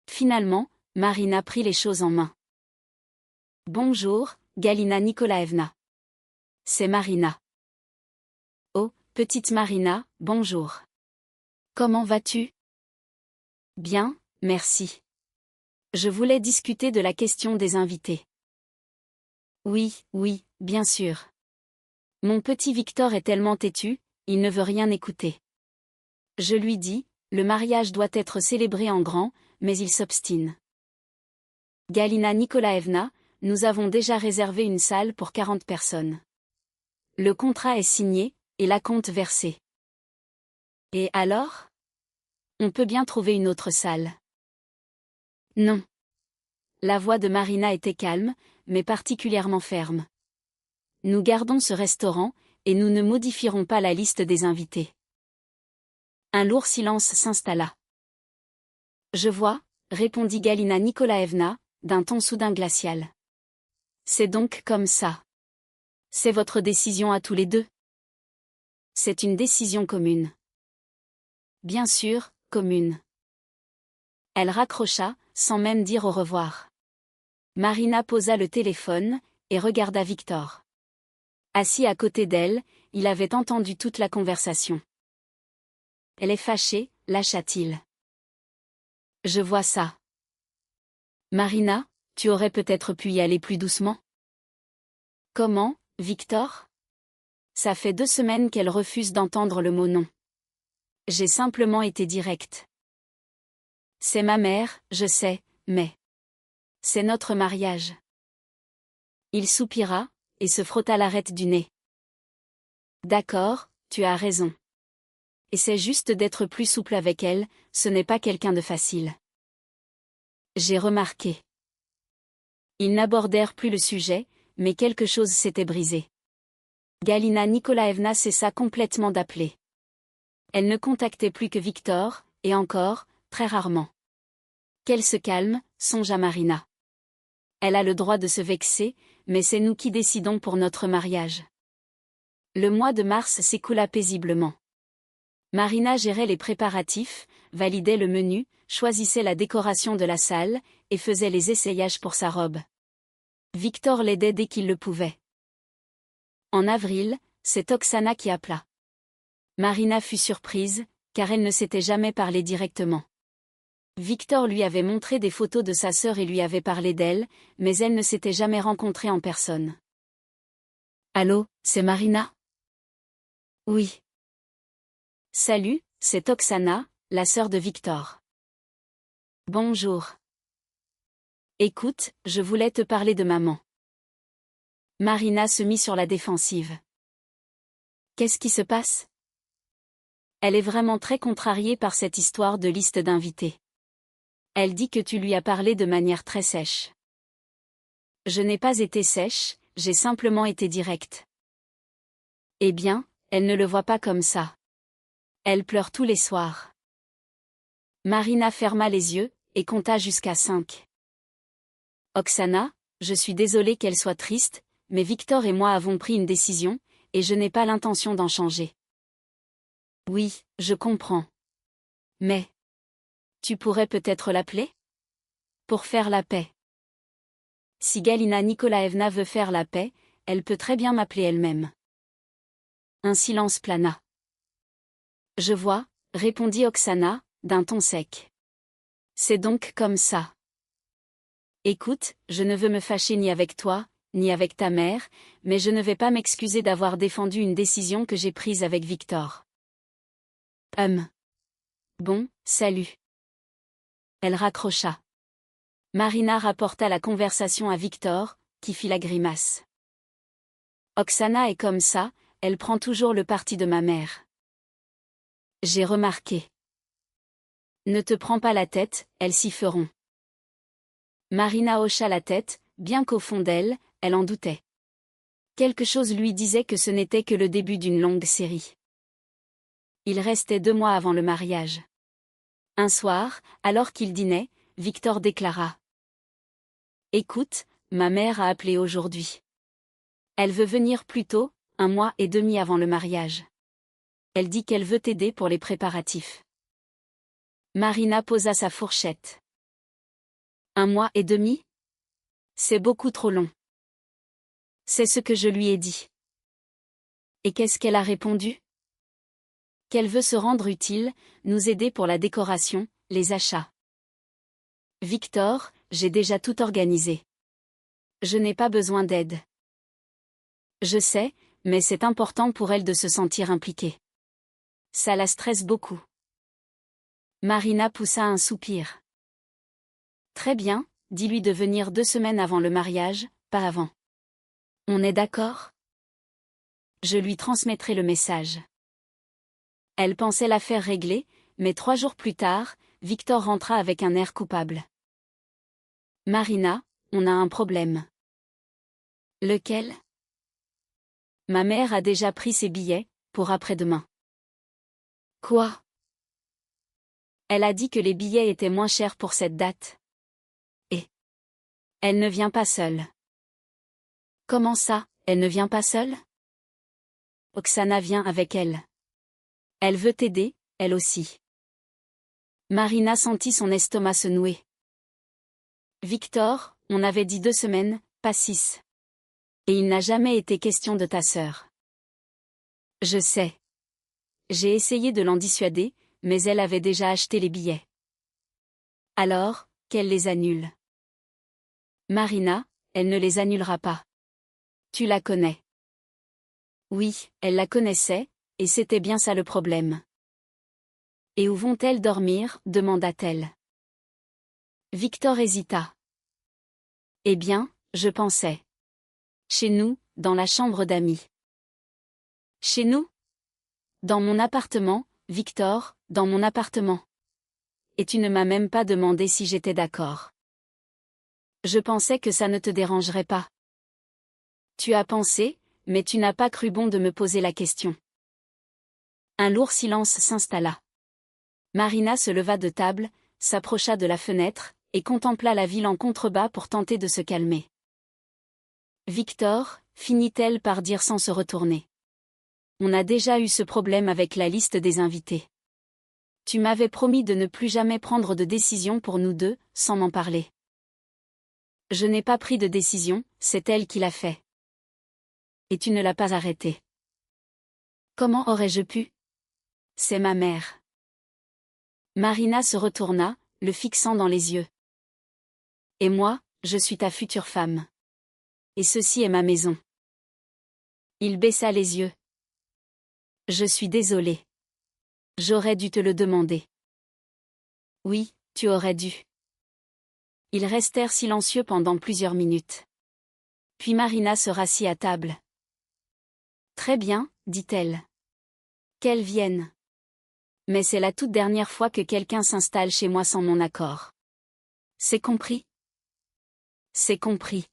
Finalement, Marina prit les choses en main. Bonjour, Galina Nikolaevna. C'est Marina. Oh, petite Marina, bonjour. Comment vas-tu? Bien, merci. Je voulais discuter de la question des invités. Oui, bien sûr. Mon petit Victor est tellement têtu, il ne veut rien écouter. Je lui dis, le mariage doit être célébré en grand, mais il s'obstine. Galina Nikolaevna, nous avons déjà réservé une salle pour 40 personnes. Le contrat est signé, et la compte versée. Et alors? On peut bien trouver une autre salle. Non. La voix de Marina était calme, mais particulièrement ferme. Nous gardons ce restaurant, et nous ne modifierons pas la liste des invités. Un lourd silence s'installa. Je vois, répondit Galina Nikolaevna, d'un ton soudain glacial. C'est donc comme ça. C'est votre décision à tous les deux? C'est une décision commune. Bien sûr, commune. Elle raccrocha, sans même dire au revoir. Marina posa le téléphone, et regarda Victor. Assis à côté d'elle, il avait entendu toute la conversation. Elle est fâchée, lâcha-t-il. Je vois ça. Marina, tu aurais peut-être pu y aller plus doucement? Comment, Victor? Ça fait 2 semaines qu'elle refuse d'entendre le mot non. J'ai simplement été directe. C'est ma mère, je sais, mais... C'est notre mariage. Il soupira, et se frotta l'arête du nez. D'accord, tu as raison. Essaie juste d'être plus souple avec elle, ce n'est pas quelqu'un de facile. J'ai remarqué. Ils n'abordèrent plus le sujet, mais quelque chose s'était brisé. Galina Nikolaevna cessa complètement d'appeler. Elle ne contactait plus que Victor, et encore, très rarement. Qu'elle se calme, songea Marina. Elle a le droit de se vexer, mais c'est nous qui décidons pour notre mariage. Le mois de mars s'écoula paisiblement. Marina gérait les préparatifs, validait le menu, choisissait la décoration de la salle, et faisait les essayages pour sa robe. Victor l'aidait dès qu'il le pouvait. En avril, c'est Oksana qui appela. Marina fut surprise, car elle ne s'était jamais parlé directement. Victor lui avait montré des photos de sa sœur et lui avait parlé d'elle, mais elle ne s'était jamais rencontrée en personne. Allô, c'est Marina? Oui. Salut, c'est Oksana, la sœur de Victor. Bonjour. Écoute, je voulais te parler de maman. Marina se mit sur la défensive. Qu'est-ce qui se passe? Elle est vraiment très contrariée par cette histoire de liste d'invités. Elle dit que tu lui as parlé de manière très sèche. Je n'ai pas été sèche, j'ai simplement été directe. Eh bien, elle ne le voit pas comme ça. Elle pleure tous les soirs. Marina ferma les yeux, et compta jusqu'à 5. Oksana, je suis désolée qu'elle soit triste, mais Victor et moi avons pris une décision, et je n'ai pas l'intention d'en changer. Oui, je comprends. Mais... Tu pourrais peut-être l'appeler? Pour faire la paix. Si Galina Nikolaevna veut faire la paix, elle peut très bien m'appeler elle-même. Un silence plana. Je vois, répondit Oksana, d'un ton sec. C'est donc comme ça. Écoute, je ne veux me fâcher ni avec toi, ni avec ta mère, mais je ne vais pas m'excuser d'avoir défendu une décision que j'ai prise avec Victor. Bon, salut. Elle raccrocha. Marina rapporta la conversation à Victor, qui fit la grimace. Oksana est comme ça, elle prend toujours le parti de ma mère. J'ai remarqué. Ne te prends pas la tête, elles s'y feront. Marina hocha la tête, bien qu'au fond d'elle, elle en doutait. Quelque chose lui disait que ce n'était que le début d'une longue série. Il restait 2 mois avant le mariage. Un soir, alors qu'il dînait, Victor déclara. Écoute, ma mère a appelé aujourd'hui. Elle veut venir plus tôt, 1 mois et demi avant le mariage. Elle dit qu'elle veut t'aider pour les préparatifs. Marina posa sa fourchette. 1 mois et demi? C'est beaucoup trop long. C'est ce que je lui ai dit. Et qu'est-ce qu'elle a répondu? Qu'elle veut se rendre utile, nous aider pour la décoration, les achats. Victor, j'ai déjà tout organisé. Je n'ai pas besoin d'aide. Je sais, mais c'est important pour elle de se sentir impliquée. Ça la stresse beaucoup. Marina poussa un soupir. Très bien, dis-lui de venir 2 semaines avant le mariage, pas avant. On est d'accord? Je lui transmettrai le message. Elle pensait l'affaire réglée, mais 3 jours plus tard, Victor rentra avec un air coupable. Marina, on a un problème. Lequel? Ma mère a déjà pris ses billets, pour après-demain. Quoi? Elle a dit que les billets étaient moins chers pour cette date. Et elle ne vient pas seule. Comment ça, elle ne vient pas seule? Oksana vient avec elle. Elle veut t'aider, elle aussi. Marina sentit son estomac se nouer. Victor, on avait dit 2 semaines, pas 6. Et il n'a jamais été question de ta sœur. Je sais. J'ai essayé de l'en dissuader, mais elle avait déjà acheté les billets. Alors, qu'elle les annule. Marina, elle ne les annulera pas. Tu la connais. Oui, elle la connaissait, et c'était bien ça le problème. Et où vont-elles dormir, demanda-t-elle. Victor hésita. Eh bien, je pensais. Chez nous, dans la chambre d'amis. Chez nous? Dans mon appartement, Victor, dans mon appartement. Et tu ne m'as même pas demandé si j'étais d'accord. Je pensais que ça ne te dérangerait pas. Tu as pensé, mais tu n'as pas cru bon de me poser la question. Un lourd silence s'installa. Marina se leva de table, s'approcha de la fenêtre, et contempla la ville en contrebas pour tenter de se calmer. Victor, finit-elle par dire sans se retourner. On a déjà eu ce problème avec la liste des invités. Tu m'avais promis de ne plus jamais prendre de décision pour nous deux, sans m'en parler. Je n'ai pas pris de décision, c'est elle qui l'a fait. Et tu ne l'as pas arrêtée. Comment aurais-je pu? C'est ma mère. Marina se retourna, le fixant dans les yeux. Et moi, je suis ta future femme. Et ceci est ma maison. Il baissa les yeux. Je suis désolé. J'aurais dû te le demander. Oui, tu aurais dû. Ils restèrent silencieux pendant plusieurs minutes. Puis Marina se rassit à table. Très bien, dit-elle. Qu'elle vienne. Mais c'est la toute dernière fois que quelqu'un s'installe chez moi sans mon accord. C'est compris? C'est compris.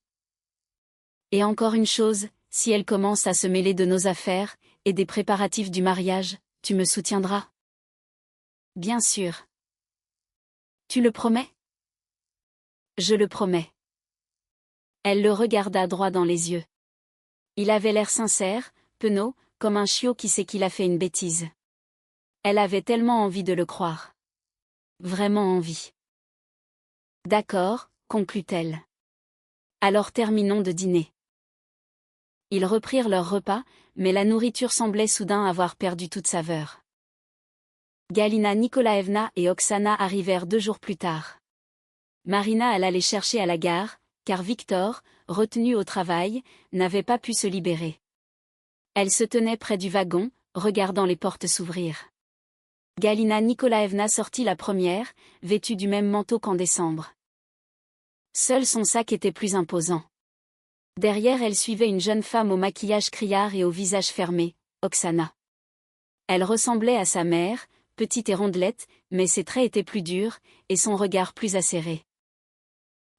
Et encore une chose, si elle commence à se mêler de nos affaires, et des préparatifs du mariage, tu me soutiendras? Bien sûr. Tu le promets? Je le promets. Elle le regarda droit dans les yeux. Il avait l'air sincère, penaud, comme un chiot qui sait qu'il a fait une bêtise. Elle avait tellement envie de le croire. Vraiment envie. D'accord, conclut-elle. Alors terminons de dîner. Ils reprirent leur repas, mais la nourriture semblait soudain avoir perdu toute saveur. Galina Nikolaevna et Oksana arrivèrent 2 jours plus tard. Marina alla les chercher à la gare, car Victor, retenu au travail, n'avait pas pu se libérer. Elle se tenait près du wagon, regardant les portes s'ouvrir. Galina Nikolaevna sortit la première, vêtue du même manteau qu'en décembre. Seul son sac était plus imposant. Derrière elle suivait une jeune femme au maquillage criard et au visage fermé, Oksana. Elle ressemblait à sa mère, petite et rondelette, mais ses traits étaient plus durs, et son regard plus acéré.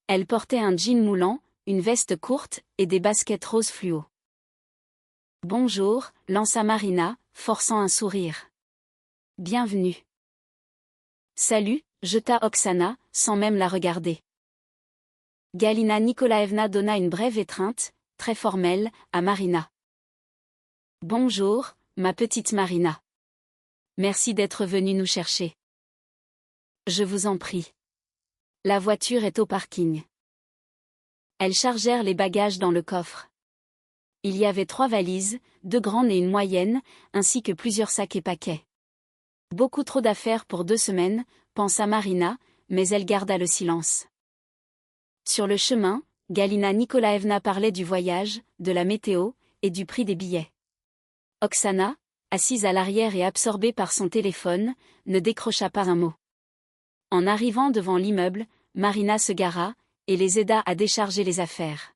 Elle portait un jean moulant, une veste courte, et des baskets rose fluo. « Bonjour » lança Marina, forçant un sourire. « Bienvenue. »« Salut » jeta Oksana, sans même la regarder. Galina Nikolaevna donna une brève étreinte, très formelle, à Marina. « Bonjour, ma petite Marina. Merci d'être venue nous chercher. »« Je vous en prie. La voiture est au parking. » Elles chargèrent les bagages dans le coffre. Il y avait 3 valises, 2 grandes et une moyenne, ainsi que plusieurs sacs et paquets. Beaucoup trop d'affaires pour 2 semaines, pensa Marina, mais elle garda le silence. Sur le chemin, Galina Nikolaevna parlait du voyage, de la météo, et du prix des billets. Oksana, assise à l'arrière et absorbée par son téléphone, ne décrocha pas un mot. En arrivant devant l'immeuble, Marina se gara, et les aida à décharger les affaires.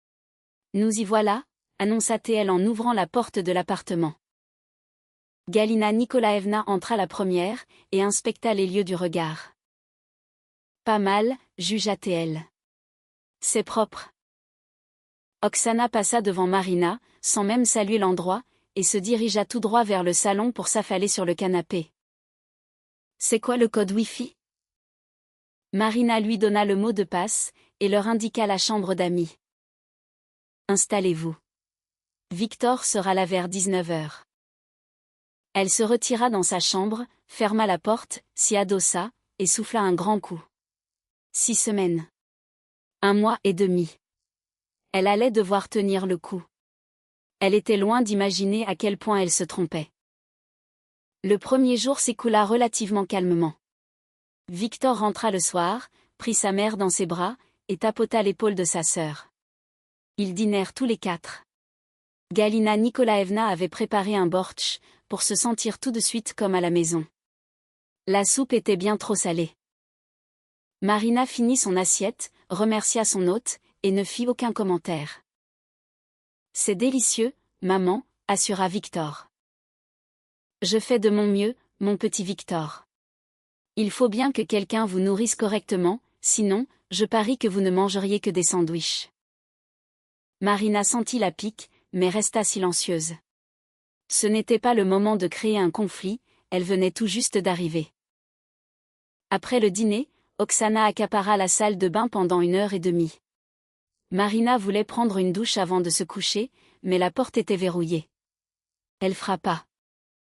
« Nous y voilà » annonça-t-elle en ouvrant la porte de l'appartement. Galina Nikolaevna entra la première, et inspecta les lieux du regard. « Pas mal, jugea-t-elle. C'est propre. » Oksana passa devant Marina, sans même saluer l'endroit, et se dirigea tout droit vers le salon pour s'affaler sur le canapé. « C'est quoi le code Wi-Fi » Marina lui donna le mot de passe, et leur indiqua la chambre d'amis. « Installez-vous. Victor sera là vers 19h. » Elle se retira dans sa chambre, ferma la porte, s'y adossa, et souffla un grand coup. 6 semaines. 1 mois et demi. Elle allait devoir tenir le coup. Elle était loin d'imaginer à quel point elle se trompait. Le premier jour s'écoula relativement calmement. Victor rentra le soir, prit sa mère dans ses bras, et tapota l'épaule de sa sœur. Ils dînèrent tous les 4. Galina Nikolaevna avait préparé un bortsch, pour se sentir tout de suite comme à la maison. La soupe était bien trop salée. Marina finit son assiette, remercia son hôte, et ne fit aucun commentaire. « C'est délicieux, maman » assura Victor. « Je fais de mon mieux, mon petit Victor. Il faut bien que quelqu'un vous nourrisse correctement, sinon, je parie que vous ne mangeriez que des sandwichs. » Marina sentit la pique, mais resta silencieuse. Ce n'était pas le moment de créer un conflit, elle venait tout juste d'arriver. Après le dîner, Oksana accapara la salle de bain pendant 1h30. Marina voulait prendre une douche avant de se coucher, mais la porte était verrouillée. Elle frappa.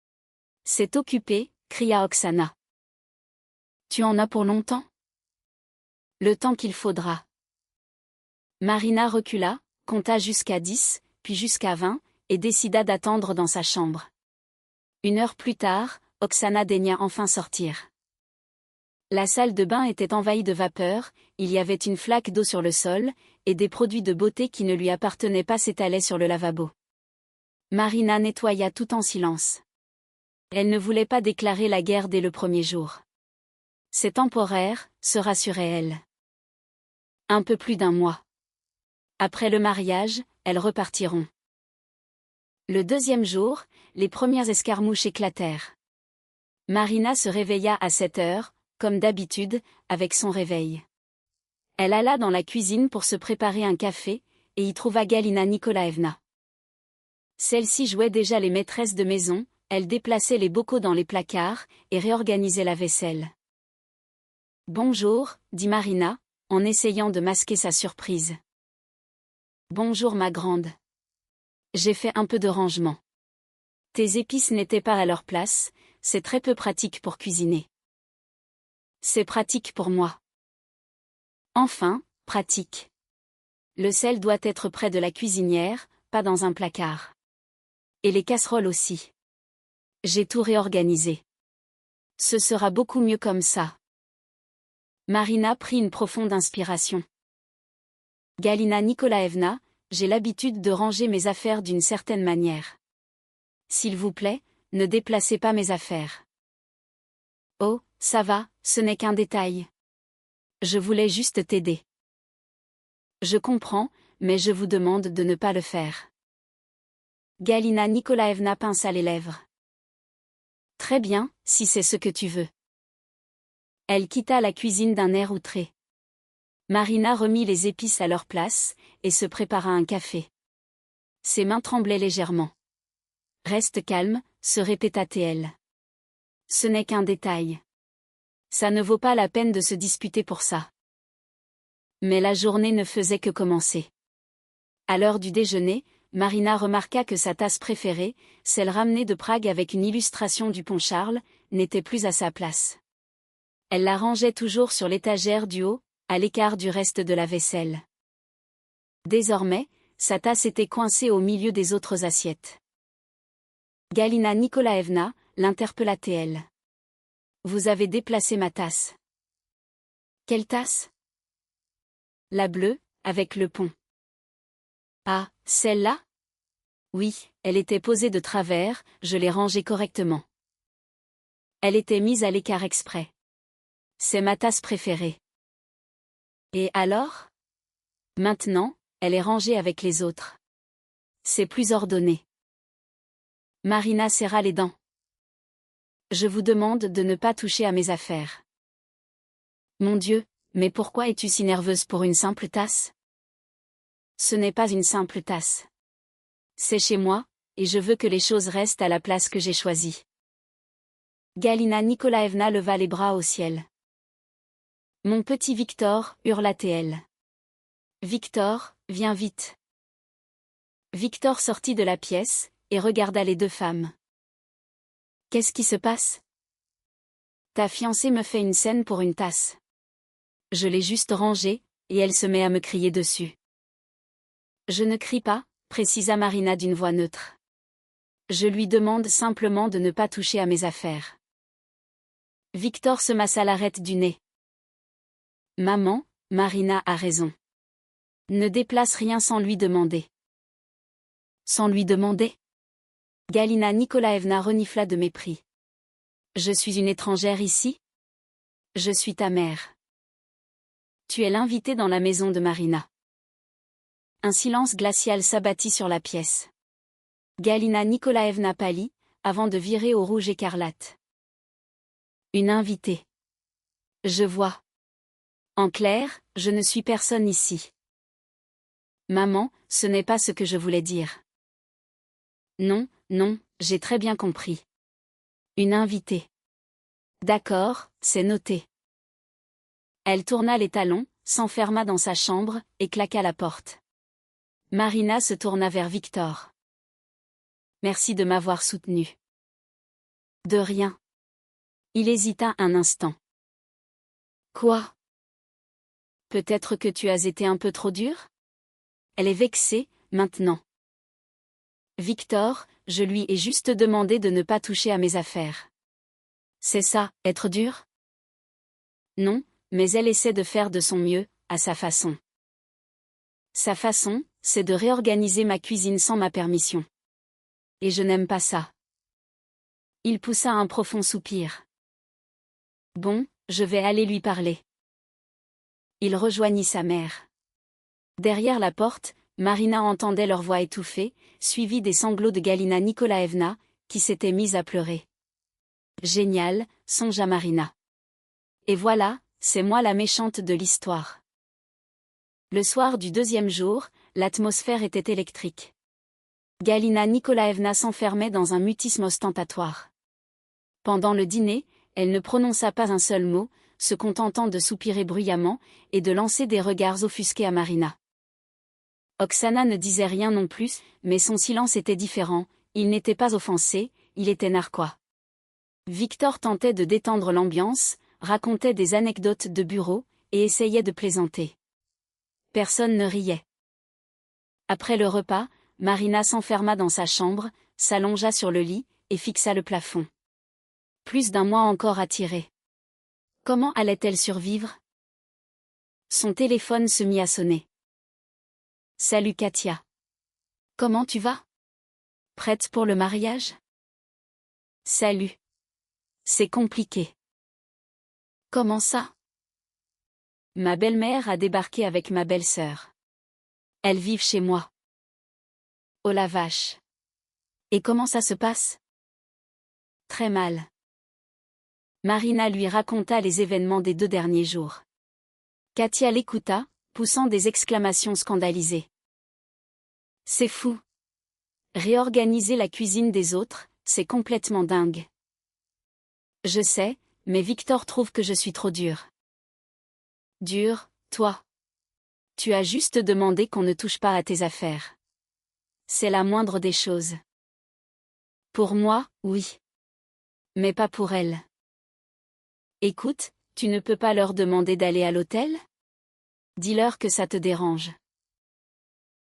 « C'est occupé » cria Oksana. « Tu en as pour longtemps ?»« Le temps qu'il faudra. » Marina recula, compta jusqu'à 10, puis jusqu'à 20, et décida d'attendre dans sa chambre. 1 heure plus tard, Oksana daigna enfin sortir. La salle de bain était envahie de vapeur, il y avait une flaque d'eau sur le sol, et des produits de beauté qui ne lui appartenaient pas s'étalaient sur le lavabo. Marina nettoya tout en silence. Elle ne voulait pas déclarer la guerre dès le premier jour. C'est temporaire, se rassurait-elle. Un peu plus d'1 mois. Après le mariage, elles repartiront. Le 2e jour, les premières escarmouches éclatèrent. Marina se réveilla à 7h, comme d'habitude, avec son réveil. Elle alla dans la cuisine pour se préparer un café, et y trouva Galina Nikolaevna. Celle-ci jouait déjà les maîtresses de maison, elle déplaçait les bocaux dans les placards, et réorganisait la vaisselle. « Bonjour » dit Marina, en essayant de masquer sa surprise. « Bonjour ma grande. J'ai fait un peu de rangement. Tes épices n'étaient pas à leur place, c'est très peu pratique pour cuisiner. » C'est pratique pour moi. Enfin, pratique. Le sel doit être près de la cuisinière, pas dans un placard. Et les casseroles aussi. J'ai tout réorganisé. Ce sera beaucoup mieux comme ça. Marina prit une profonde inspiration. Galina Nikolaevna, j'ai l'habitude de ranger mes affaires d'une certaine manière. S'il vous plaît, ne déplacez pas mes affaires. Oh, ça va, ce n'est qu'un détail. Je voulais juste t'aider. Je comprends, mais je vous demande de ne pas le faire. Galina Nikolaevna pinça les lèvres. Très bien, si c'est ce que tu veux. Elle quitta la cuisine d'un air outré. Marina remit les épices à leur place, et se prépara un café. Ses mains tremblaient légèrement. Reste calme, se répéta-t-elle. Ce n'est qu'un détail. Ça ne vaut pas la peine de se disputer pour ça. Mais la journée ne faisait que commencer. À l'heure du déjeuner, Marina remarqua que sa tasse préférée, celle ramenée de Prague avec une illustration du pont Charles, n'était plus à sa place. Elle la rangeait toujours sur l'étagère du haut, à l'écart du reste de la vaisselle. Désormais, sa tasse était coincée au milieu des autres assiettes. Galina Nikolaevna, l'interpella-t-elle. Vous avez déplacé ma tasse. Quelle tasse? La bleue, avec le pont. Ah, celle-là? Oui, elle était posée de travers, je l'ai rangée correctement. Elle était mise à l'écart exprès. C'est ma tasse préférée. Et alors? Maintenant, elle est rangée avec les autres. C'est plus ordonné. Marina serra les dents. Je vous demande de ne pas toucher à mes affaires. Mon Dieu, mais pourquoi es-tu si nerveuse pour une simple tasse? Ce n'est pas une simple tasse. C'est chez moi, et je veux que les choses restent à la place que j'ai choisie. Galina Nikolaevna leva les bras au ciel. Mon petit Victor, hurla-t-elle. Victor, viens vite. Victor sortit de la pièce, et regarda les deux femmes. Qu'est-ce qui se passe? Ta fiancée me fait une scène pour une tasse. Je l'ai juste rangée, et elle se met à me crier dessus. Je ne crie pas, précisa Marina d'une voix neutre. Je lui demande simplement de ne pas toucher à mes affaires. Victor se massa l'arête du nez. Maman, Marina a raison. Ne déplace rien sans lui demander. Sans lui demander? Galina Nikolaevna renifla de mépris. Je suis une étrangère ici? Je suis ta mère. Tu es l'invitée dans la maison de Marina. Un silence glacial s'abattit sur la pièce. Galina Nikolaevna pâlit, avant de virer au rouge écarlate. Une invitée. Je vois. En clair, je ne suis personne ici. Maman, ce n'est pas ce que je voulais dire. Non, non, j'ai très bien compris. Une invitée. D'accord, c'est noté. Elle tourna les talons, s'enferma dans sa chambre, et claqua la porte. Marina se tourna vers Victor. Merci de m'avoir soutenu. De rien. Il hésita un instant. Quoi? Peut-être que tu as été un peu trop dur? Elle est vexée, maintenant. Victor, je lui ai juste demandé de ne pas toucher à mes affaires. C'est ça, être dur? Non, mais elle essaie de faire de son mieux, à sa façon. Sa façon, c'est de réorganiser ma cuisine sans ma permission. Et je n'aime pas ça. Il poussa un profond soupir. Bon, je vais aller lui parler. Il rejoignit sa mère. Derrière la porte, Marina entendait leur voix étouffée, suivie des sanglots de Galina Nikolaevna, qui s'était mise à pleurer. Génial, songea Marina. Et voilà, c'est moi la méchante de l'histoire. Le soir du deuxième jour, l'atmosphère était électrique. Galina Nikolaevna s'enfermait dans un mutisme ostentatoire. Pendant le dîner, elle ne prononça pas un seul mot, se contentant de soupirer bruyamment, et de lancer des regards offusqués à Marina. Oksana ne disait rien non plus, mais son silence était différent, il n'était pas offensé, il était narquois. Victor tentait de détendre l'ambiance, racontait des anecdotes de bureau, et essayait de plaisanter. Personne ne riait. Après le repas, Marina s'enferma dans sa chambre, s'allongea sur le lit, et fixa le plafond. Plus d'un mois encore à tirer. Comment allait-elle survivre? Son téléphone se mit à sonner. Salut Katia. Comment tu vas? Prête pour le mariage? Salut. C'est compliqué. Comment ça? Ma belle-mère a débarqué avec ma belle-sœur. Elles vivent chez moi. Oh la vache. Et comment ça se passe? Très mal. Marina lui raconta les événements des 2 derniers jours. Katia l'écouta, poussant des exclamations scandalisées. C'est fou. Réorganiser la cuisine des autres, c'est complètement dingue. Je sais, mais Victor trouve que je suis trop dure. Dure, toi? Tu as juste demandé qu'on ne touche pas à tes affaires. C'est la moindre des choses. Pour moi, oui. Mais pas pour elle. Écoute, tu ne peux pas leur demander d'aller à l'hôtel? Dis-leur que ça te dérange.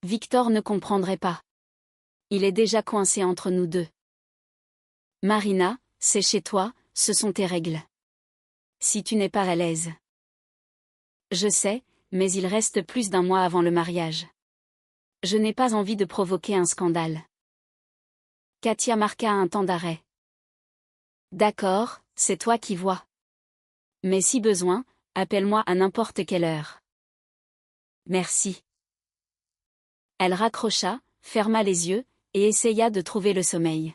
Victor ne comprendrait pas. Il est déjà coincé entre nous deux. Marina, c'est chez toi, ce sont tes règles. Si tu n'es pas à l'aise. Je sais, mais il reste plus d'1 mois avant le mariage. Je n'ai pas envie de provoquer un scandale. Katia marqua un temps d'arrêt. D'accord, c'est toi qui vois. Mais si besoin, appelle-moi à n'importe quelle heure. Merci. Elle raccrocha, ferma les yeux, et essaya de trouver le sommeil.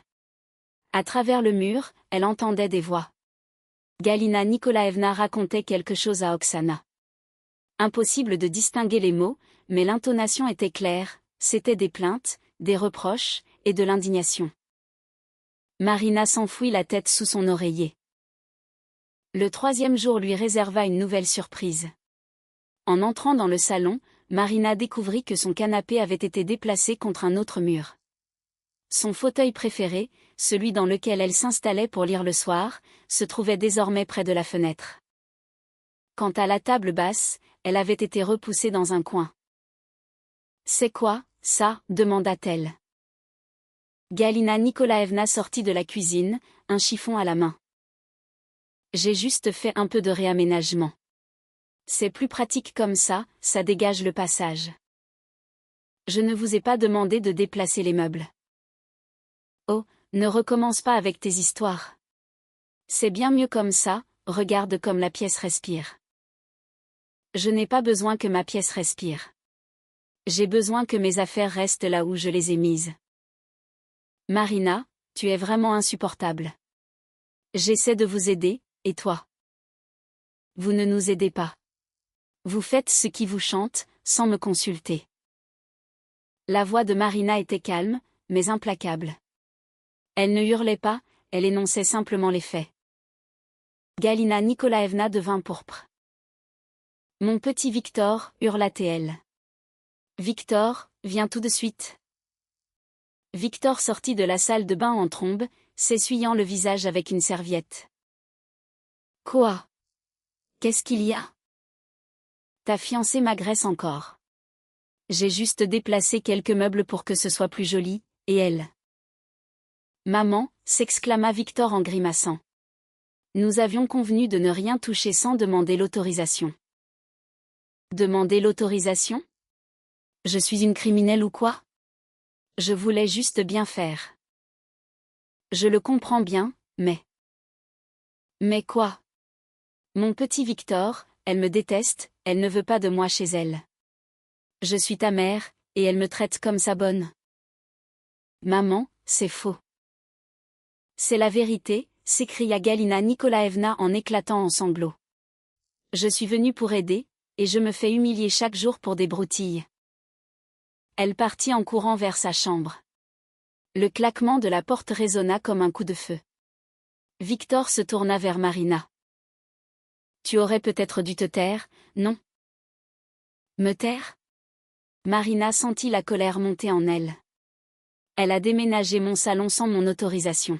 À travers le mur, elle entendait des voix. Galina Nikolaevna racontait quelque chose à Oksana. Impossible de distinguer les mots, mais l'intonation était claire, c'était des plaintes, des reproches, et de l'indignation. Marina s'enfouit la tête sous son oreiller. Le 3e jour lui réserva une nouvelle surprise. En entrant dans le salon, Marina découvrit que son canapé avait été déplacé contre un autre mur. Son fauteuil préféré, celui dans lequel elle s'installait pour lire le soir, se trouvait désormais près de la fenêtre. Quant à la table basse, elle avait été repoussée dans un coin. « C'est quoi, ça ?» demanda-t-elle. Galina Nikolaevna sortit de la cuisine, un chiffon à la main. « J'ai juste fait un peu de réaménagement. C'est plus pratique comme ça dégage le passage. Je ne vous ai pas demandé de déplacer les meubles. » Oh, ne recommence pas avec tes histoires. C'est bien mieux comme ça, regarde comme la pièce respire. Je n'ai pas besoin que ma pièce respire. J'ai besoin que mes affaires restent là où je les ai mises. Marina, tu es vraiment insupportable. J'essaie de vous aider, et toi? Vous ne nous aidez pas. Vous faites ce qui vous chante, sans me consulter. La voix de Marina était calme, mais implacable. Elle ne hurlait pas, elle énonçait simplement les faits. Galina Nikolaevna devint pourpre. « Mon petit Victor » hurla-t-elle. « Victor, viens tout de suite. » Victor sortit de la salle de bain en trombe, s'essuyant le visage avec une serviette. « Quoi? Qu'est-ce qu'il y a? Ta fiancée m'agresse encore. J'ai juste déplacé quelques meubles pour que ce soit plus joli, et elle. » Maman, s'exclama Victor en grimaçant. Nous avions convenu de ne rien toucher sans demander l'autorisation. Demander l'autorisation? Je suis une criminelle ou quoi? Je voulais juste bien faire. Je le comprends bien, mais... Mais quoi? Mon petit Victor, elle me déteste, elle ne veut pas de moi chez elle. Je suis ta mère, et elle me traite comme sa bonne. Maman, c'est faux. C'est la vérité, s'écria Galina Nikolaevna en éclatant en sanglots. Je suis venue pour aider, et je me fais humilier chaque jour pour des broutilles. Elle partit en courant vers sa chambre. Le claquement de la porte résonna comme un coup de feu. Victor se tourna vers Marina. Tu aurais peut-être dû te taire, non? Me taire? Marina sentit la colère monter en elle. Elle a déménagé mon salon sans mon autorisation.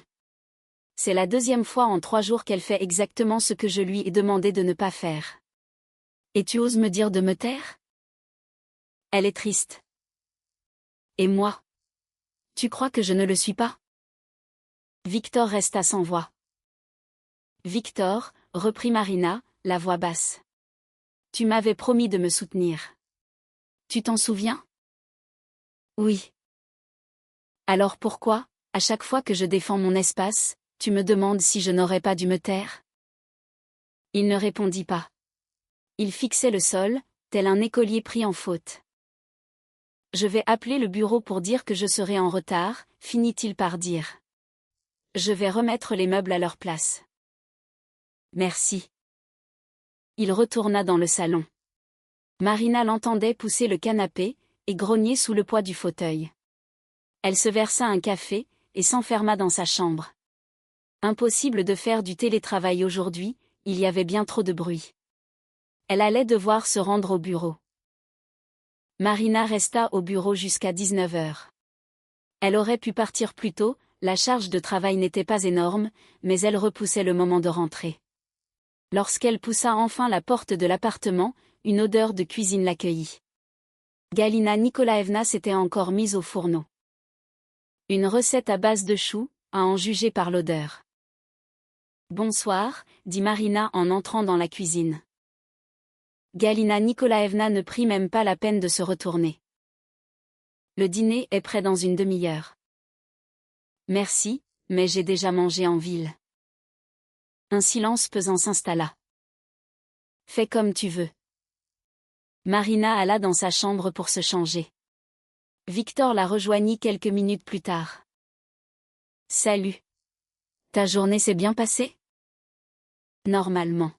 C'est la 2e fois en 3 jours qu'elle fait exactement ce que je lui ai demandé de ne pas faire. Et tu oses me dire de me taire? Elle est triste. Et moi? Tu crois que je ne le suis pas? Victor resta sans voix. Victor, reprit Marina, la voix basse. Tu m'avais promis de me soutenir. Tu t'en souviens? Oui. Alors pourquoi, à chaque fois que je défends mon espace, tu me demandes si je n'aurais pas dû me taire? Il ne répondit pas. Il fixait le sol, tel un écolier pris en faute. Je vais appeler le bureau pour dire que je serai en retard, finit-il par dire. Je vais remettre les meubles à leur place. Merci. Il retourna dans le salon. Marina l'entendait pousser le canapé, et grogner sous le poids du fauteuil. Elle se versa un café, et s'enferma dans sa chambre. Impossible de faire du télétravail aujourd'hui, il y avait bien trop de bruit. Elle allait devoir se rendre au bureau. Marina resta au bureau jusqu'à 19 heures. Elle aurait pu partir plus tôt, la charge de travail n'était pas énorme, mais elle repoussait le moment de rentrer. Lorsqu'elle poussa enfin la porte de l'appartement, une odeur de cuisine l'accueillit. Galina Nikolaevna s'était encore mise au fourneau. Une recette à base de choux, à en juger par l'odeur. « Bonsoir », dit Marina en entrant dans la cuisine. Galina Nikolaevna ne prit même pas la peine de se retourner. « Le dîner est prêt dans une demi-heure. »« Merci, mais j'ai déjà mangé en ville. » Un silence pesant s'installa. « Fais comme tu veux. » Marina alla dans sa chambre pour se changer. Victor la rejoignit quelques minutes plus tard. « Salut. Ta journée s'est bien passée? » « Normalement.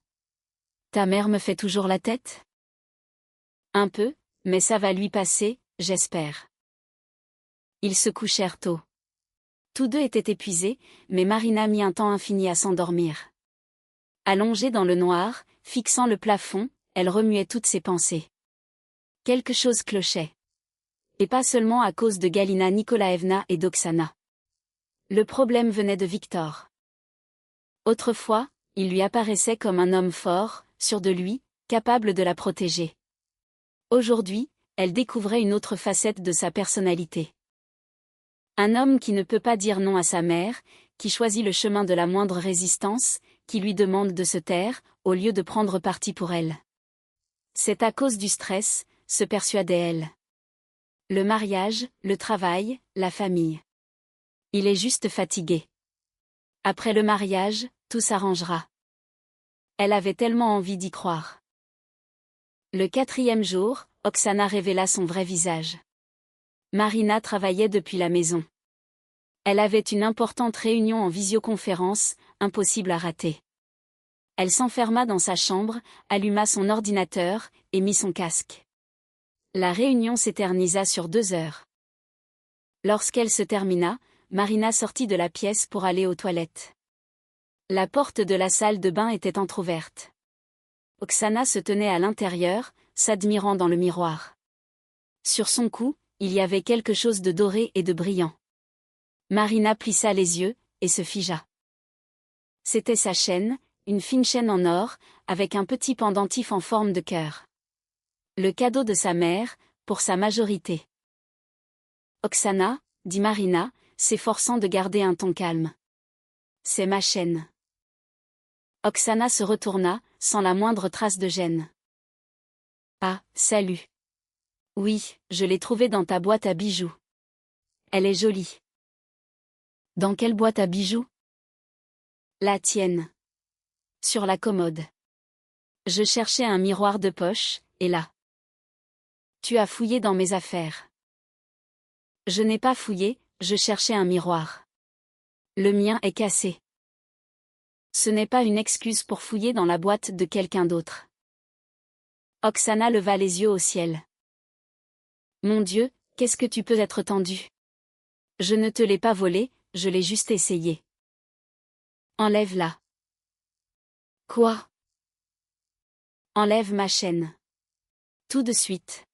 Ta mère me fait toujours la tête? » « Un peu, mais ça va lui passer, j'espère. » Ils se couchèrent tôt. Tous deux étaient épuisés, mais Marina mit un temps infini à s'endormir. Allongée dans le noir, fixant le plafond, elle remuait toutes ses pensées. Quelque chose clochait. Et pas seulement à cause de Galina Nikolaevna et d'Oksana. Le problème venait de Victor. Autrefois, il lui apparaissait comme un homme fort, sûr de lui, capable de la protéger. Aujourd'hui, elle découvrait une autre facette de sa personnalité. Un homme qui ne peut pas dire non à sa mère, qui choisit le chemin de la moindre résistance, qui lui demande de se taire, au lieu de prendre parti pour elle. C'est à cause du stress, se persuadait-elle. Le mariage, le travail, la famille. Il est juste fatigué. Après le mariage, tout s'arrangera. Elle avait tellement envie d'y croire. Le 4e jour, Oksana révéla son vrai visage. Marina travaillait depuis la maison. Elle avait une importante réunion en visioconférence, impossible à rater. Elle s'enferma dans sa chambre, alluma son ordinateur, et mit son casque. La réunion s'éternisa sur 2 heures. Lorsqu'elle se termina, Marina sortit de la pièce pour aller aux toilettes. La porte de la salle de bain était entr'ouverte. Oksana se tenait à l'intérieur, s'admirant dans le miroir. Sur son cou, il y avait quelque chose de doré et de brillant. Marina plissa les yeux, et se figea. C'était sa chaîne, une fine chaîne en or, avec un petit pendentif en forme de cœur. Le cadeau de sa mère, pour sa majorité. Oksana, dit Marina, s'efforçant de garder un ton calme. C'est ma chaîne. Oksana se retourna, sans la moindre trace de gêne. Ah, salut. Oui, je l'ai trouvée dans ta boîte à bijoux. Elle est jolie. Dans quelle boîte à bijoux? La tienne. Sur la commode. Je cherchais un miroir de poche, et là. Tu as fouillé dans mes affaires. Je n'ai pas fouillé, je cherchais un miroir. Le mien est cassé. Ce n'est pas une excuse pour fouiller dans la boîte de quelqu'un d'autre. Oksana leva les yeux au ciel. Mon Dieu, qu'est-ce que tu peux être tendu? Je ne te l'ai pas volé, je l'ai juste essayé. Enlève-la. Quoi? Enlève ma chaîne. Tout de suite.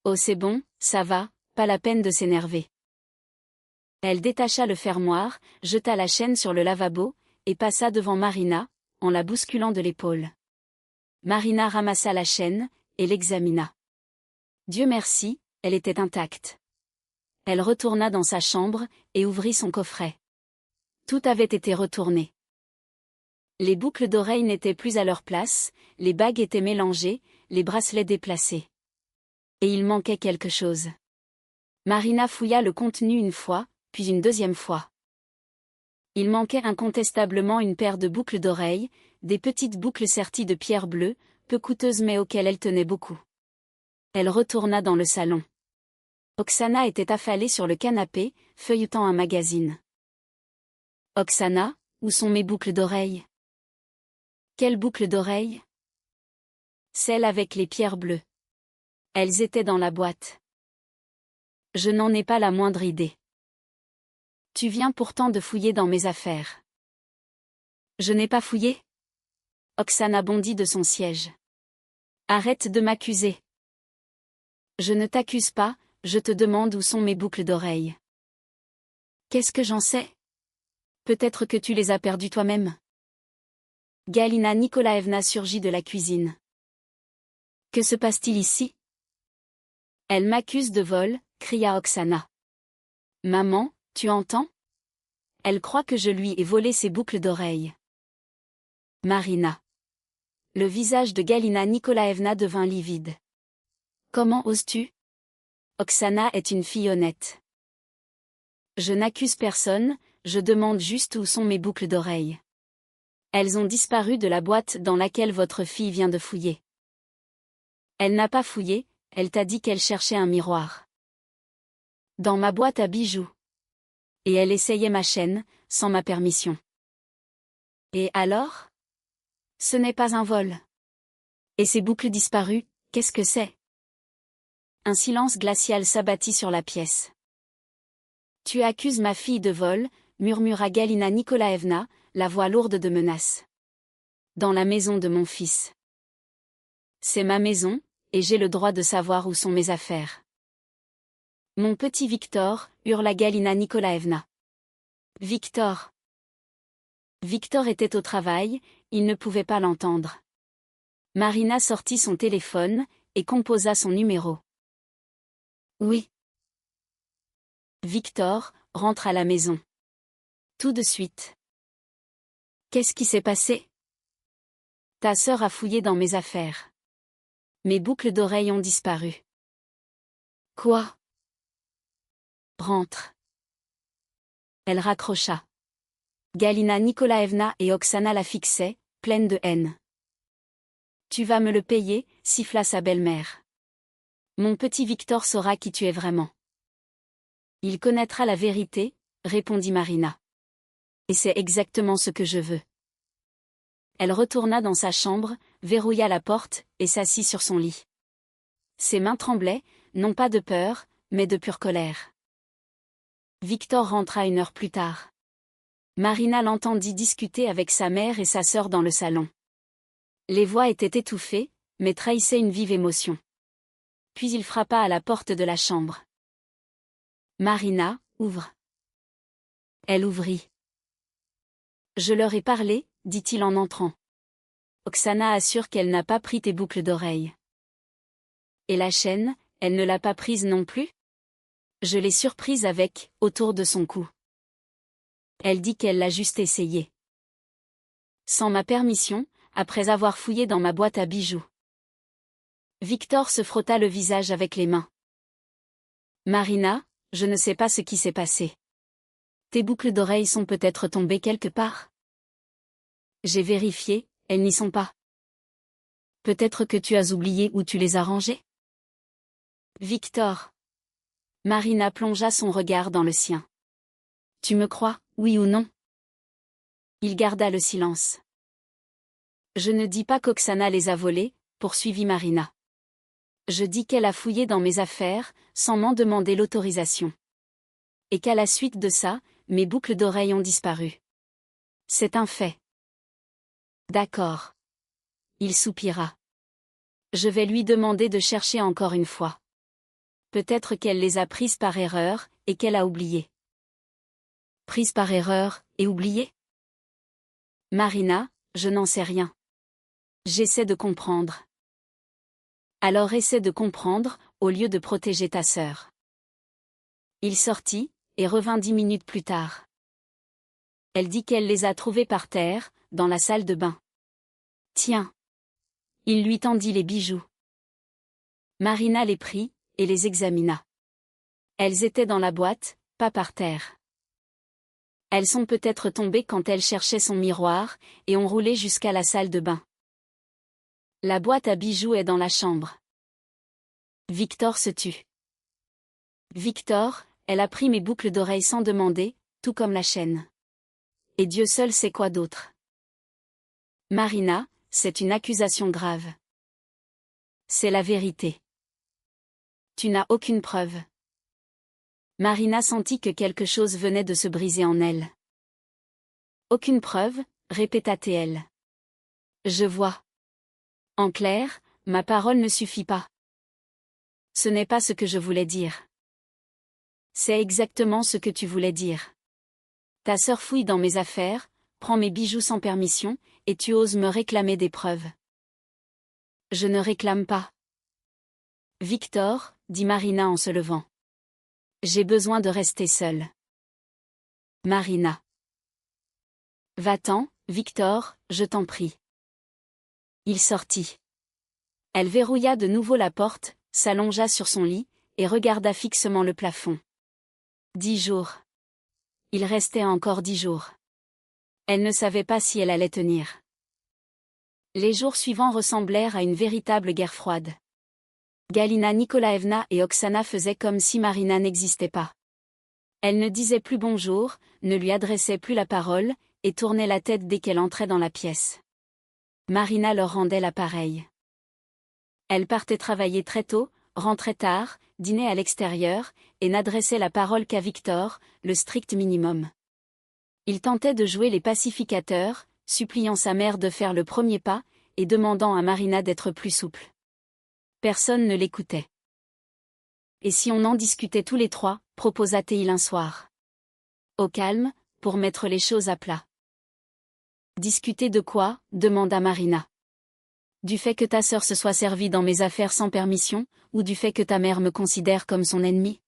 Oh c'est bon, ça va, pas la peine de s'énerver. Elle détacha le fermoir, jeta la chaîne sur le lavabo, et passa devant Marina, en la bousculant de l'épaule. Marina ramassa la chaîne, et l'examina. Dieu merci, elle était intacte. Elle retourna dans sa chambre, et ouvrit son coffret. Tout avait été retourné. Les boucles d'oreilles n'étaient plus à leur place, les bagues étaient mélangées, les bracelets déplacés. Et il manquait quelque chose. Marina fouilla le contenu une fois, puis une deuxième fois. Il manquait incontestablement une paire de boucles d'oreilles, des petites boucles serties de pierres bleues, peu coûteuses mais auxquelles elle tenait beaucoup. Elle retourna dans le salon. Oksana était affalée sur le canapé, feuilletant un magazine. « Oksana, où sont mes boucles d'oreilles ?»« Quelles boucles d'oreilles ?»« Celles avec les pierres bleues. Elles étaient dans la boîte. »« Je n'en ai pas la moindre idée. »« Tu viens pourtant de fouiller dans mes affaires. »« Je n'ai pas fouillé ?» Oksana bondit de son siège. « Arrête de m'accuser. »« Je ne t'accuse pas, je te demande où sont mes boucles d'oreilles. »« Qu'est-ce que j'en sais ? Peut-être que tu les as perdues toi-même. » Galina Nikolaevna surgit de la cuisine. « Que se passe-t-il ici ? » « Elle m'accuse de vol, » cria Oksana. « Maman, tu entends ? Elle croit que je lui ai volé ses boucles d'oreilles. » Marina. Le visage de Galina Nikolaevna devint livide. « Comment oses-tu ? Oksana est une fille honnête. »« Je n'accuse personne, je demande juste où sont mes boucles d'oreilles. Elles ont disparu de la boîte dans laquelle votre fille vient de fouiller. » « Elle n'a pas fouillé, elle t'a dit qu'elle cherchait un miroir. »« Dans ma boîte à bijoux. Et elle essayait ma chaîne, sans ma permission. »« Et alors ? Ce n'est pas un vol. Et ces boucles disparues, qu'est-ce que c'est ? » Un silence glacial s'abattit sur la pièce. « Tu accuses ma fille de vol, » murmura Galina Nikolaevna, la voix lourde de menace. « Dans la maison de mon fils. C'est ma maison, et j'ai le droit de savoir où sont mes affaires. »« Mon petit Victor, » hurla Galina Nikolaevna. « Victor !» Victor était au travail, il ne pouvait pas l'entendre. Marina sortit son téléphone, et composa son numéro. « Oui. » Victor, rentre à la maison. Tout de suite. « Qu'est-ce qui s'est passé ? » Ta sœur a fouillé dans mes affaires. Mes boucles d'oreilles ont disparu. Quoi ? Rentre. Elle raccrocha. Galina Nikolaevna et Oksana la fixaient, pleines de haine. Tu vas me le payer, siffla sa belle-mère. Mon petit Victor saura qui tu es vraiment. Il connaîtra la vérité, répondit Marina. Et c'est exactement ce que je veux. Elle retourna dans sa chambre, verrouilla la porte, et s'assit sur son lit. Ses mains tremblaient, non pas de peur, mais de pure colère. Victor rentra 1 heure plus tard. Marina l'entendit discuter avec sa mère et sa sœur dans le salon. Les voix étaient étouffées, mais trahissaient une vive émotion. Puis il frappa à la porte de la chambre. Marina, ouvre. Elle ouvrit. Je leur ai parlé, dit-il en entrant. Oksana assure qu'elle n'a pas pris tes boucles d'oreilles. Et la chaîne, elle ne l'a pas prise non plus ? Je l'ai surprise avec, autour de son cou. Elle dit qu'elle l'a juste essayé. Sans ma permission, après avoir fouillé dans ma boîte à bijoux. Victor se frotta le visage avec les mains. Marina, je ne sais pas ce qui s'est passé. Tes boucles d'oreilles sont peut-être tombées quelque part ? J'ai vérifié, elles n'y sont pas. Peut-être que tu as oublié où tu les as rangées ? Victor. Marina plongea son regard dans le sien. Tu me crois, oui ou non ? Il garda le silence. Je ne dis pas qu'Oksana les a volées, poursuivit Marina. Je dis qu'elle a fouillé dans mes affaires, sans m'en demander l'autorisation. Et qu'à la suite de ça, mes boucles d'oreilles ont disparu. C'est un fait. D'accord. Il soupira. Je vais lui demander de chercher encore une fois. Peut-être qu'elle les a prises par erreur, et qu'elle a oublié. Prises par erreur, et oubliées ? Marina, je n'en sais rien. J'essaie de comprendre. Alors essaie de comprendre, au lieu de protéger ta sœur. Il sortit, et revint 10 minutes plus tard. Elle dit qu'elle les a trouvées par terre, dans la salle de bain. Tiens. Il lui tendit les bijoux. Marina les prit, et les examina. Elles étaient dans la boîte, pas par terre. Elles sont peut-être tombées quand elle cherchait son miroir, et ont roulé jusqu'à la salle de bain. La boîte à bijoux est dans la chambre. Victor se tut. Victor, elle a pris mes boucles d'oreilles sans demander, tout comme la chaîne. Et Dieu seul sait quoi d'autre. Marina, c'est une accusation grave. C'est la vérité. Tu n'as aucune preuve. Marina sentit que quelque chose venait de se briser en elle. Aucune preuve, répéta-t-elle. Je vois. En clair, ma parole ne suffit pas. Ce n'est pas ce que je voulais dire. C'est exactement ce que tu voulais dire. Ta sœur fouille dans mes affaires, prend mes bijoux sans permission, et tu oses me réclamer des preuves. Je ne réclame pas. Victor, dit Marina en se levant. J'ai besoin de rester seule. Marina. Va-t'en, Victor, je t'en prie. Il sortit. Elle verrouilla de nouveau la porte, s'allongea sur son lit, et regarda fixement le plafond. 10 jours. Il restait encore 10 jours. Elle ne savait pas si elle allait tenir. Les jours suivants ressemblèrent à une véritable guerre froide. Galina Nikolaevna et Oksana faisaient comme si Marina n'existait pas. Elle ne disait plus bonjour, ne lui adressait plus la parole, et tournait la tête dès qu'elle entrait dans la pièce. Marina leur rendait l'appareil. Elle partait travailler très tôt, rentrait tard, dînait à l'extérieur, et n'adressait la parole qu'à Victor, le strict minimum. Il tentait de jouer les pacificateurs, suppliant sa mère de faire le premier pas, et demandant à Marina d'être plus souple. Personne ne l'écoutait. Et si on en discutait tous les trois, proposa Théil un soir. Au calme, pour mettre les choses à plat. Discuter de quoi, demanda Marina. Du fait que ta sœur se soit servie dans mes affaires sans permission, ou du fait que ta mère me considère comme son ennemie?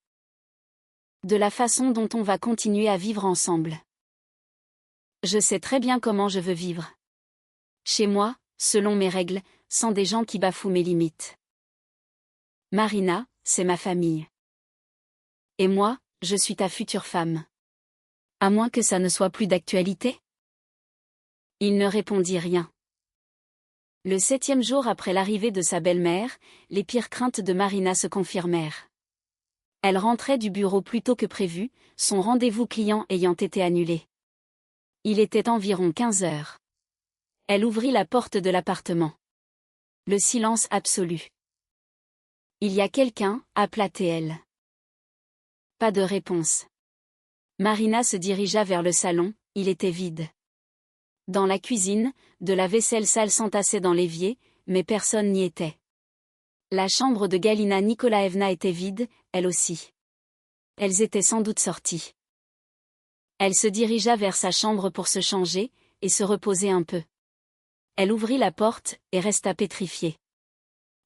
De la façon dont on va continuer à vivre ensemble. Je sais très bien comment je veux vivre. Chez moi, selon mes règles, sans des gens qui bafouent mes limites. Marina, c'est ma famille. Et moi, je suis ta future femme. À moins que ça ne soit plus d'actualité? Il ne répondit rien. Le 7e jour après l'arrivée de sa belle-mère, les pires craintes de Marina se confirmèrent. Elle rentrait du bureau plus tôt que prévu, son rendez-vous client ayant été annulé. Il était environ 15 heures. Elle ouvrit la porte de l'appartement. Le silence absolu. Il y a quelqu'un, appela-t-elle. Pas de réponse. Marina se dirigea vers le salon, il était vide. Dans la cuisine, de la vaisselle sale s'entassait dans l'évier, mais personne n'y était. La chambre de Galina Nikolaevna était vide, elle aussi. Elles étaient sans doute sorties. Elle se dirigea vers sa chambre pour se changer, et se reposer un peu. Elle ouvrit la porte, et resta pétrifiée.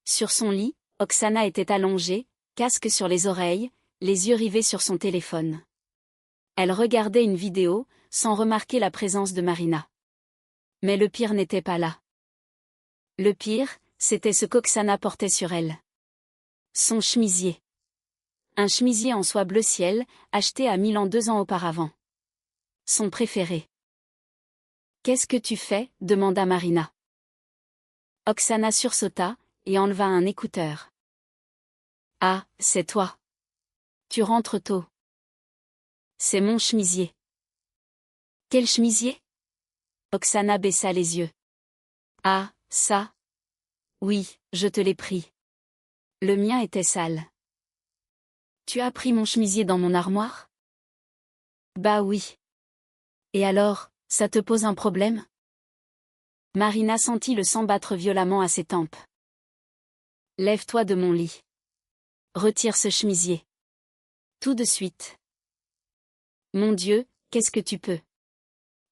Sur son lit, Oksana était allongée, casque sur les oreilles, les yeux rivés sur son téléphone. Elle regardait une vidéo, sans remarquer la présence de Marina. Mais le pire n'était pas là. Le pire, c'était ce qu'Oksana portait sur elle. Son chemisier. Un chemisier en soie bleu ciel, acheté à Milan 2 ans auparavant. Son préféré. « Qu'est-ce que tu fais » demanda Marina. Oksana sursauta, et enleva un écouteur. « Ah, c'est toi. Tu rentres tôt. » « C'est mon chemisier. »« Quel chemisier ?» Oksana baissa les yeux. « Ah, ça. Oui, je te l'ai pris. Le mien était sale. »« Tu as pris mon chemisier dans mon armoire ?» ?»« Bah oui. Et alors, ça te pose un problème ?» Marina sentit le sang battre violemment à ses tempes. « Lève-toi de mon lit. Retire ce chemisier. Tout de suite. » « Mon Dieu, qu'est-ce que tu peux ?»«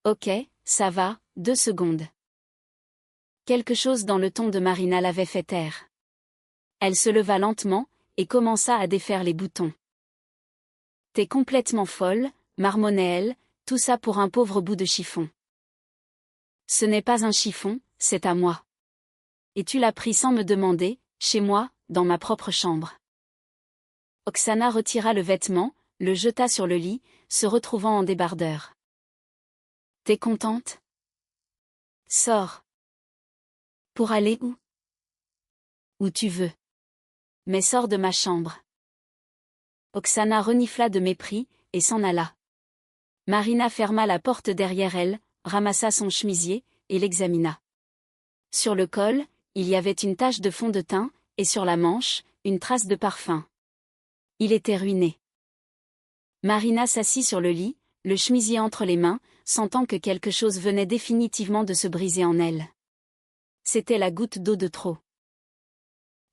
Ok, ça va, 2 secondes. » Quelque chose dans le ton de Marina l'avait fait taire. Elle se leva lentement, et commença à défaire les boutons. « T'es complètement folle, marmonnait-elle, tout ça pour un pauvre bout de chiffon. » Ce n'est pas un chiffon, c'est à moi. Et tu l'as pris sans me demander, chez moi, dans ma propre chambre. Oksana retira le vêtement, le jeta sur le lit, se retrouvant en débardeur. T'es contente? Sors. Pour aller où? Où tu veux. Mais sors de ma chambre. Oksana renifla de mépris, et s'en alla. Marina ferma la porte derrière elle, ramassa son chemisier, et l'examina. Sur le col, il y avait une tache de fond de teint, et sur la manche, une trace de parfum. Il était ruiné. Marina s'assit sur le lit, le chemisier entre les mains, sentant que quelque chose venait définitivement de se briser en elle. C'était la goutte d'eau de trop.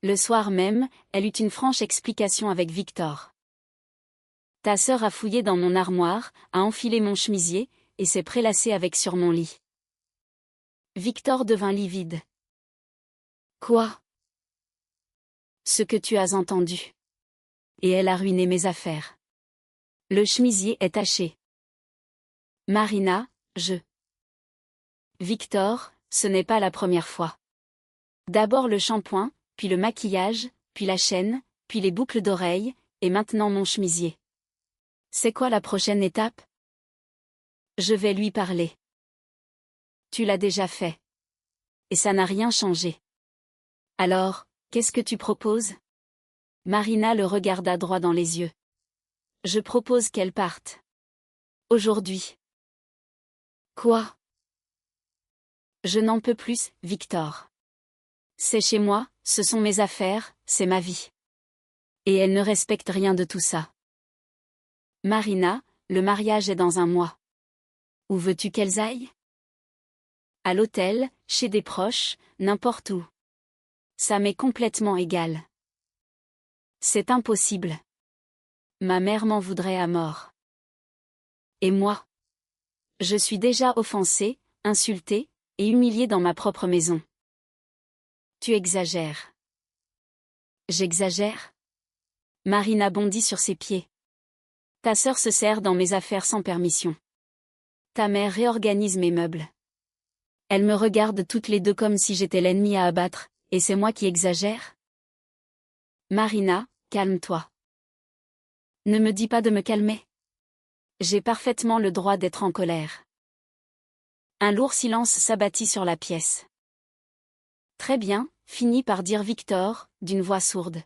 Le soir même, elle eut une franche explication avec Victor. Ta sœur a fouillé dans mon armoire, a enfilé mon chemisier, et s'est prélassée avec sur mon lit. Victor devint livide. Quoi? Ce que tu as entendu. Et elle a ruiné mes affaires. Le chemisier est taché. Marina, Victor, ce n'est pas la première fois. D'abord le shampoing, puis le maquillage, puis la chaîne, puis les boucles d'oreilles, et maintenant mon chemisier. C'est quoi la prochaine étape? Je vais lui parler. Tu l'as déjà fait. Et ça n'a rien changé. Alors, qu'est-ce que tu proposes? Marina le regarda droit dans les yeux. Je propose qu'elle parte. Aujourd'hui. Quoi? Je n'en peux plus, Victor. C'est chez moi, ce sont mes affaires, c'est ma vie. Et elle ne respecte rien de tout ça. Marina, le mariage est dans un mois. Où veux-tu qu'elles aillent? À l'hôtel, chez des proches, n'importe où. Ça m'est complètement égal. C'est impossible. Ma mère m'en voudrait à mort. Et moi? Je suis déjà offensée, insultée, et humiliée dans ma propre maison. Tu exagères. J'exagère? Marina bondit sur ses pieds. Ta sœur se sert dans mes affaires sans permission. Ta mère réorganise mes meubles. Elles me regardent toutes les deux comme si j'étais l'ennemi à abattre, et c'est moi qui exagère? Marina, calme-toi. Ne me dis pas de me calmer. J'ai parfaitement le droit d'être en colère. Un lourd silence s'abattit sur la pièce. Très bien, finit par dire Victor, d'une voix sourde.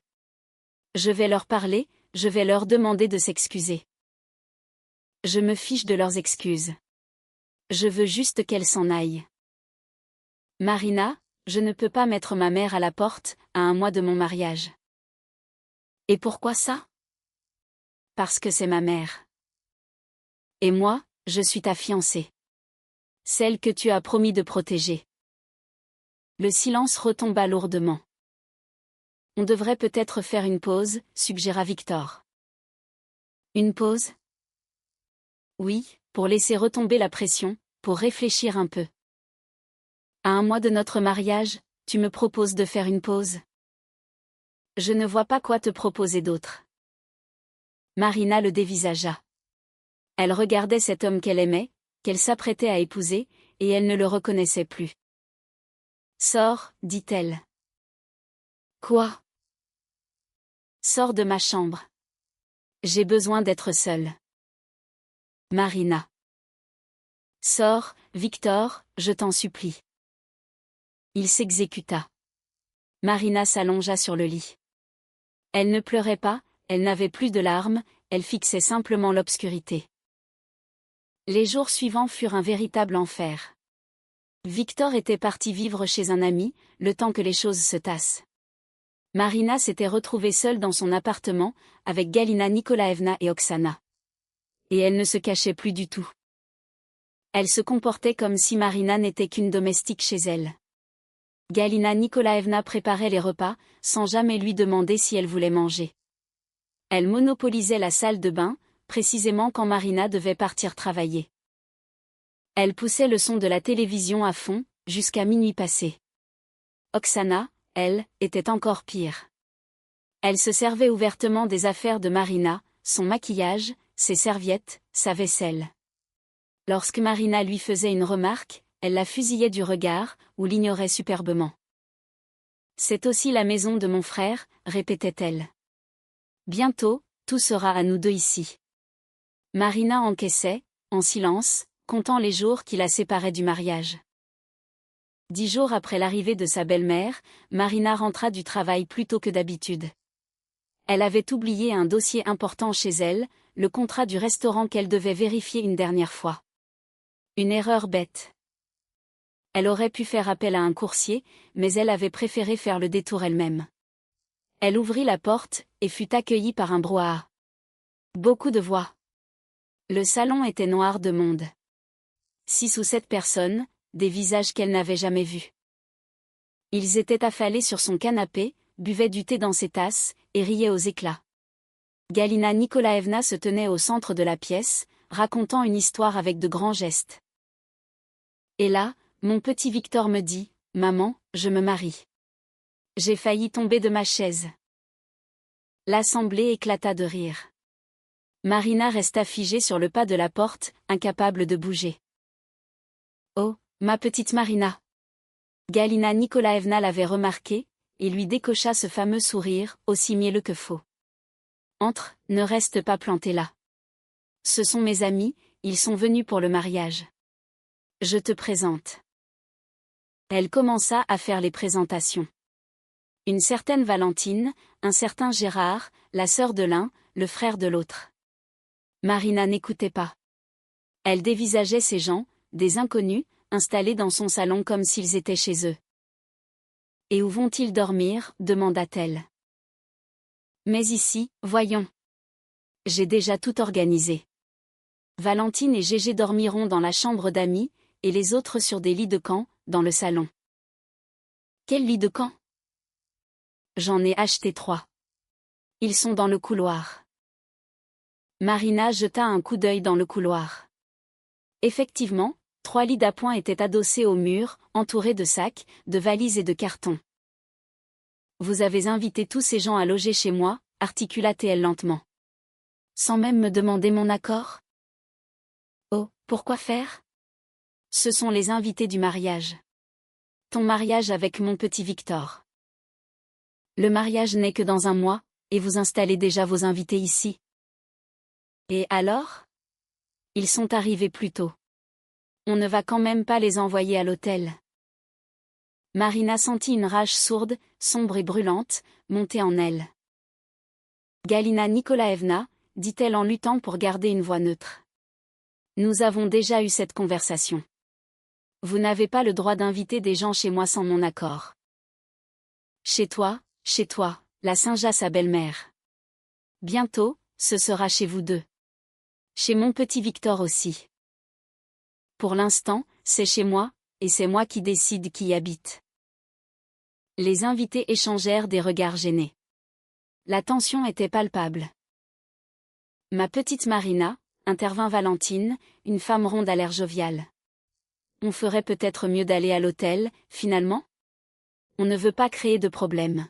Je vais leur parler, je vais leur demander de s'excuser. Je me fiche de leurs excuses. Je veux juste qu'elles s'en aillent. Marina, je ne peux pas mettre ma mère à la porte, à un mois de mon mariage. Et pourquoi ça? Parce que c'est ma mère. Et moi, je suis ta fiancée. Celle que tu as promis de protéger. Le silence retomba lourdement. On devrait peut-être faire une pause, suggéra Victor. Une pause? Oui, pour laisser retomber la pression, pour réfléchir un peu. À un mois de notre mariage, tu me proposes de faire une pause? Je ne vois pas quoi te proposer d'autre. Marina le dévisagea. Elle regardait cet homme qu'elle aimait, qu'elle s'apprêtait à épouser, et elle ne le reconnaissait plus. Sors, dit-elle. Quoi? Sors de ma chambre. J'ai besoin d'être seule. Marina. Sors, Victor, je t'en supplie. Il s'exécuta. Marina s'allongea sur le lit. Elle ne pleurait pas, elle n'avait plus de larmes, elle fixait simplement l'obscurité. Les jours suivants furent un véritable enfer. Victor était parti vivre chez un ami, le temps que les choses se tassent. Marina s'était retrouvée seule dans son appartement, avec Galina Nikolaevna et Oksana. Et elle ne se cachait plus du tout. Elle se comportait comme si Marina n'était qu'une domestique chez elle. Galina Nikolaevna préparait les repas, sans jamais lui demander si elle voulait manger. Elle monopolisait la salle de bain, précisément quand Marina devait partir travailler. Elle poussait le son de la télévision à fond, jusqu'à minuit passé. Oksana, elle, était encore pire. Elle se servait ouvertement des affaires de Marina, son maquillage, ses serviettes, sa vaisselle. Lorsque Marina lui faisait une remarque, elle la fusillait du regard, ou l'ignorait superbement. C'est aussi la maison de mon frère, répétait-elle. Bientôt, tout sera à nous deux ici. Marina encaissait, en silence, comptant les jours qui la séparaient du mariage. 10 jours après l'arrivée de sa belle-mère, Marina rentra du travail plus tôt que d'habitude. Elle avait oublié un dossier important chez elle, le contrat du restaurant qu'elle devait vérifier une dernière fois. Une erreur bête. Elle aurait pu faire appel à un coursier, mais elle avait préféré faire le détour elle-même. Elle ouvrit la porte, et fut accueillie par un brouhaha. Beaucoup de voix. Le salon était noir de monde. 6 ou 7 personnes, des visages qu'elle n'avait jamais vus. Ils étaient affalés sur son canapé, buvaient du thé dans ses tasses, et riaient aux éclats. Galina Nikolaevna se tenait au centre de la pièce, racontant une histoire avec de grands gestes. Et là, mon petit Victor me dit, « Maman, je me marie. » J'ai failli tomber de ma chaise. L'assemblée éclata de rire. Marina resta figée sur le pas de la porte, incapable de bouger. « Oh, ma petite Marina !» Galina Nikolaevna l'avait remarqué, et lui décocha ce fameux sourire, aussi mielleux que faux. « Entre, ne reste pas planté là. Ce sont mes amis, ils sont venus pour le mariage. Je te présente. » Elle commença à faire les présentations. Une certaine Valentine, un certain Gérard, la sœur de l'un, le frère de l'autre. Marina n'écoutait pas. Elle dévisageait ces gens, des inconnus, installés dans son salon comme s'ils étaient chez eux. « Et où vont-ils dormir » demanda-t-elle. « Mais ici, voyons. J'ai déjà tout organisé. Valentine et Gégé dormiront dans la chambre d'amis, et les autres sur des lits de camp, dans le salon. » « Quel lit de camp ? » ? J'en ai acheté 3. Ils sont dans le couloir. Marina jeta un coup d'œil dans le couloir. Effectivement, 3 lits d'appoint étaient adossés au mur, entourés de sacs, de valises et de cartons. « Vous avez invité tous ces gens à loger chez moi » articula-t-elle lentement. « Sans même me demander mon accord ? » « Oh, pourquoi faire ? Ce sont les invités du mariage. Ton mariage avec mon petit Victor. Le mariage n'est que dans un mois, et vous installez déjà vos invités ici. Et alors ? Ils sont arrivés plus tôt. On ne va quand même pas les envoyer à l'hôtel. » Marina sentit une rage sourde, sombre et brûlante, monter en elle. « Galina Nikolaevna, » dit-elle en luttant pour garder une voix neutre. « Nous avons déjà eu cette conversation. Vous n'avez pas le droit d'inviter des gens chez moi sans mon accord. Chez toi, la singea sa belle-mère. Bientôt, ce sera chez vous deux. Chez mon petit Victor aussi. Pour l'instant, c'est chez moi, et c'est moi qui décide qui y habite. » Les invités échangèrent des regards gênés. La tension était palpable. « Ma petite Marina » intervint Valentine, une femme ronde à l'air jovial. « On ferait peut-être mieux d'aller à l'hôtel, finalement ? On ne veut pas créer de problème. »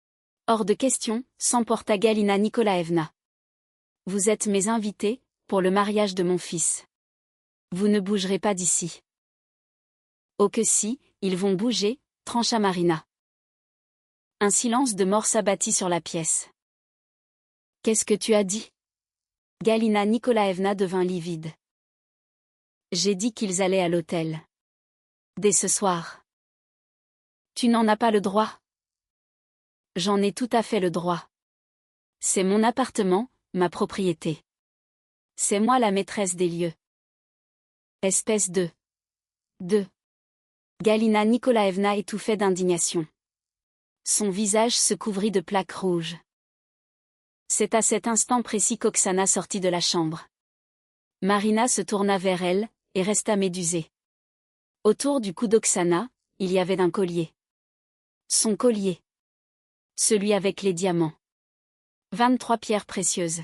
« Hors de question » s'emporta Galina Nikolaevna. « Vous êtes mes invités, pour le mariage de mon fils. Vous ne bougerez pas d'ici. »« Oh que si, ils vont bouger » trancha Marina. Un silence de mort s'abattit sur la pièce. « Qu'est-ce que tu as dit ?» Galina Nikolaevna devint livide. « J'ai dit qu'ils allaient à l'hôtel. Dès ce soir. »« Tu n'en as pas le droit ?»« J'en ai tout à fait le droit. C'est mon appartement, ma propriété. C'est moi la maîtresse des lieux. » Espèce de... Galina Nikolaevna étouffait d'indignation. Son visage se couvrit de plaques rouges. C'est à cet instant précis qu'Oksana sortit de la chambre. Marina se tourna vers elle, et resta médusée. Autour du cou d'Oksana, il y avait un collier. Son collier. Celui avec les diamants. 23 pierres précieuses.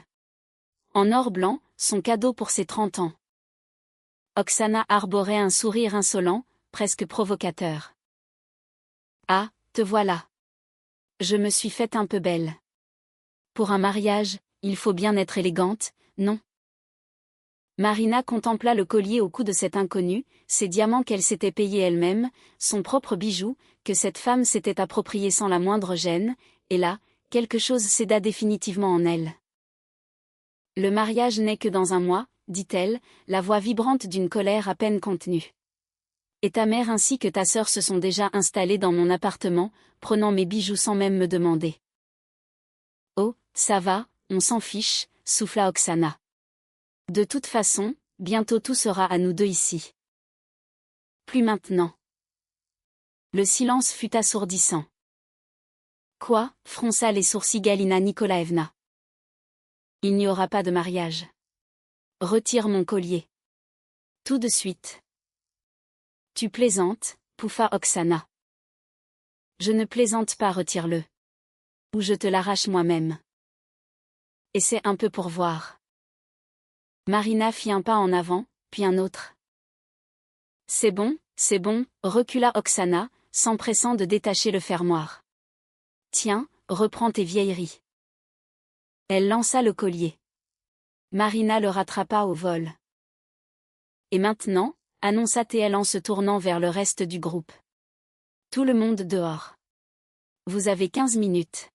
En or blanc, son cadeau pour ses 30 ans. Oksana arborait un sourire insolent, presque provocateur. « Ah, te voilà. Je me suis faite un peu belle. Pour un mariage, il faut bien être élégante, non ? Marina contempla le collier au cou de cet inconnu, ses diamants qu'elle s'était payés elle-même, son propre bijou, que cette femme s'était approprié sans la moindre gêne, et là, quelque chose céda définitivement en elle. Le mariage n'est que dans un mois, dit-elle, la voix vibrante d'une colère à peine contenue. Et ta mère ainsi que ta sœur se sont déjà installées dans mon appartement, prenant mes bijoux sans même me demander. Oh, ça va, on s'en fiche, souffla Oksana. De toute façon, bientôt tout sera à nous deux ici. Plus maintenant. Le silence fut assourdissant. Quoi, fronça les sourcils Galina Nikolaevna. Il n'y aura pas de mariage. Retire mon collier. Tout de suite. Tu plaisantes, pouffa Oksana. Je ne plaisante pas, retire-le. Ou je te l'arrache moi-même. Essaie un peu pour voir. Marina fit un pas en avant, puis un autre. C'est bon, recula Oksana, s'empressant de détacher le fermoir. Tiens, reprends tes vieilleries. Elle lança le collier. Marina le rattrapa au vol. Et maintenant, annonça-t-elle en se tournant vers le reste du groupe. Tout le monde dehors. Vous avez 15 minutes.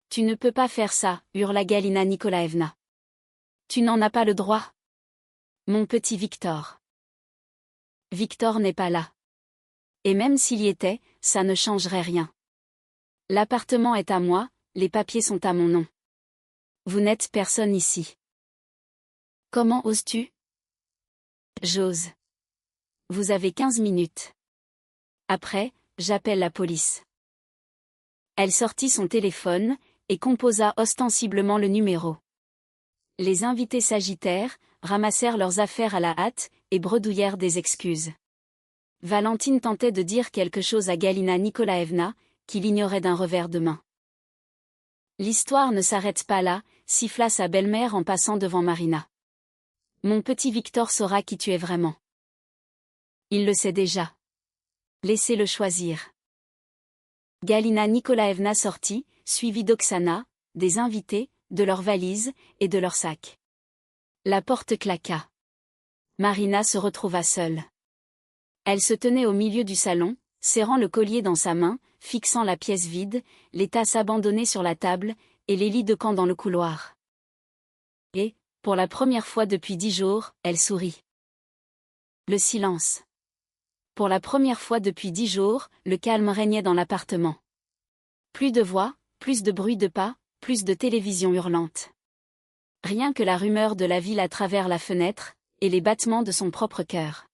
Tu ne peux pas faire ça, hurla Galina Nikolaevna. Tu n'en as pas le droit. Mon petit Victor. Victor n'est pas là. Et même s'il y était, ça ne changerait rien. L'appartement est à moi, les papiers sont à mon nom. Vous n'êtes personne ici. Comment oses-tu? J'ose. Vous avez 15 minutes. Après, j'appelle la police. Elle sortit son téléphone, et composa ostensiblement le numéro. Les invités s'agitèrent, ramassèrent leurs affaires à la hâte, et bredouillèrent des excuses. Valentine tentait de dire quelque chose à Galina Nikolaevna, qui l'ignorait d'un revers de main. L'histoire ne s'arrête pas là, siffla sa belle-mère en passant devant Marina. Mon petit Victor saura qui tu es vraiment. Il le sait déjà. Laissez-le choisir. Galina Nikolaevna sortit, suivie d'Oksana, des invités, de leurs valises, et de leurs sacs. La porte claqua. Marina se retrouva seule. Elle se tenait au milieu du salon, serrant le collier dans sa main, fixant la pièce vide, les tasses abandonnées sur la table, et les lits de camp dans le couloir. Et, pour la première fois depuis 10 jours, elle sourit. Le silence. Pour la première fois depuis 10 jours, le calme régnait dans l'appartement. Plus de voix, plus de bruit de pas, plus de télévision hurlante. Rien que la rumeur de la ville à travers la fenêtre, et les battements de son propre cœur.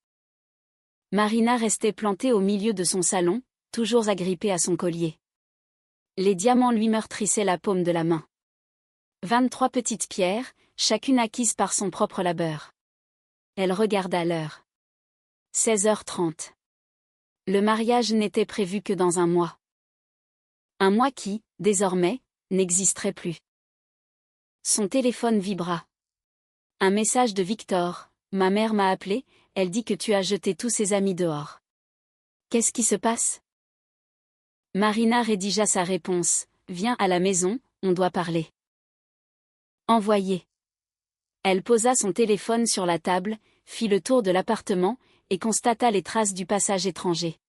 Marina restait plantée au milieu de son salon, toujours agrippée à son collier. Les diamants lui meurtrissaient la paume de la main. 23 petites pierres, chacune acquise par son propre labeur. Elle regarda l'heure. 16h30. Le mariage n'était prévu que dans un mois. Un mois qui, désormais, n'existerait plus. Son téléphone vibra. Un message de Victor. Ma mère m'a appelé, elle dit que tu as jeté tous ses amis dehors. Qu'est-ce qui se passe? Marina rédigea sa réponse. Viens à la maison, on doit parler. Envoyé. Elle posa son téléphone sur la table, fit le tour de l'appartement, et constata les traces du passage étranger.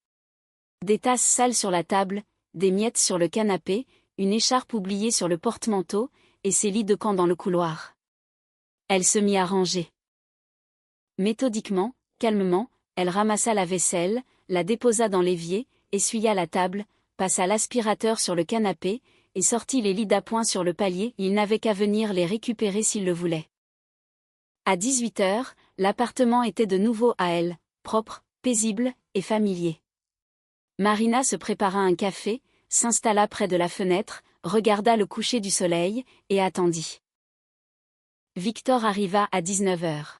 Des tasses sales sur la table, des miettes sur le canapé, une écharpe oubliée sur le porte-manteau, et ses lits de camp dans le couloir. Elle se mit à ranger. Méthodiquement, calmement, elle ramassa la vaisselle, la déposa dans l'évier, essuya la table, passa l'aspirateur sur le canapé, et sortit les lits d'appoint sur le palier. Il n'avait qu'à venir les récupérer s'il le voulait. À 18h, l'appartement était de nouveau à elle, propre, paisible, et familier. Marina se prépara un café, s'installa près de la fenêtre, regarda le coucher du soleil, et attendit. Victor arriva à 19h.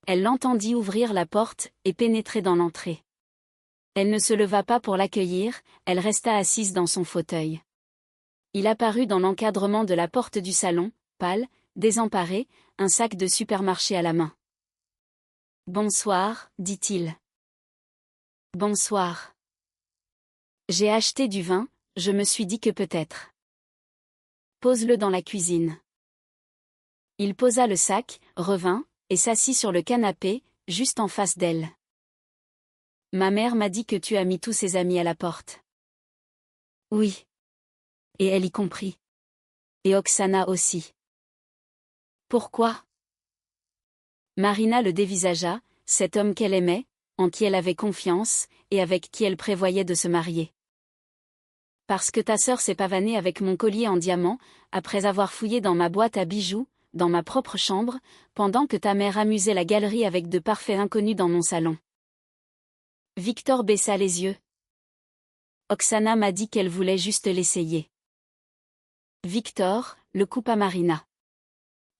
Elle l'entendit ouvrir la porte, et pénétrer dans l'entrée. Elle ne se leva pas pour l'accueillir, elle resta assise dans son fauteuil. Il apparut dans l'encadrement de la porte du salon, pâle, désemparé, un sac de supermarché à la main. « Bonsoir, dit-il. »« Bonsoir. J'ai acheté du vin, je me suis dit que peut-être. » « Pose-le dans la cuisine. » Il posa le sac, revint, et s'assit sur le canapé, juste en face d'elle. Ma mère m'a dit que tu as mis tous ses amis à la porte. Oui. Et elle y compris. Et Oksana aussi. Pourquoi? Marina le dévisagea, cet homme qu'elle aimait, en qui elle avait confiance, et avec qui elle prévoyait de se marier. Parce que ta sœur s'est pavanée avec mon collier en diamant, après avoir fouillé dans ma boîte à bijoux, dans ma propre chambre, pendant que ta mère amusait la galerie avec de parfaits inconnus dans mon salon. Victor baissa les yeux. Oksana m'a dit qu'elle voulait juste l'essayer. Victor, le coupa Marina.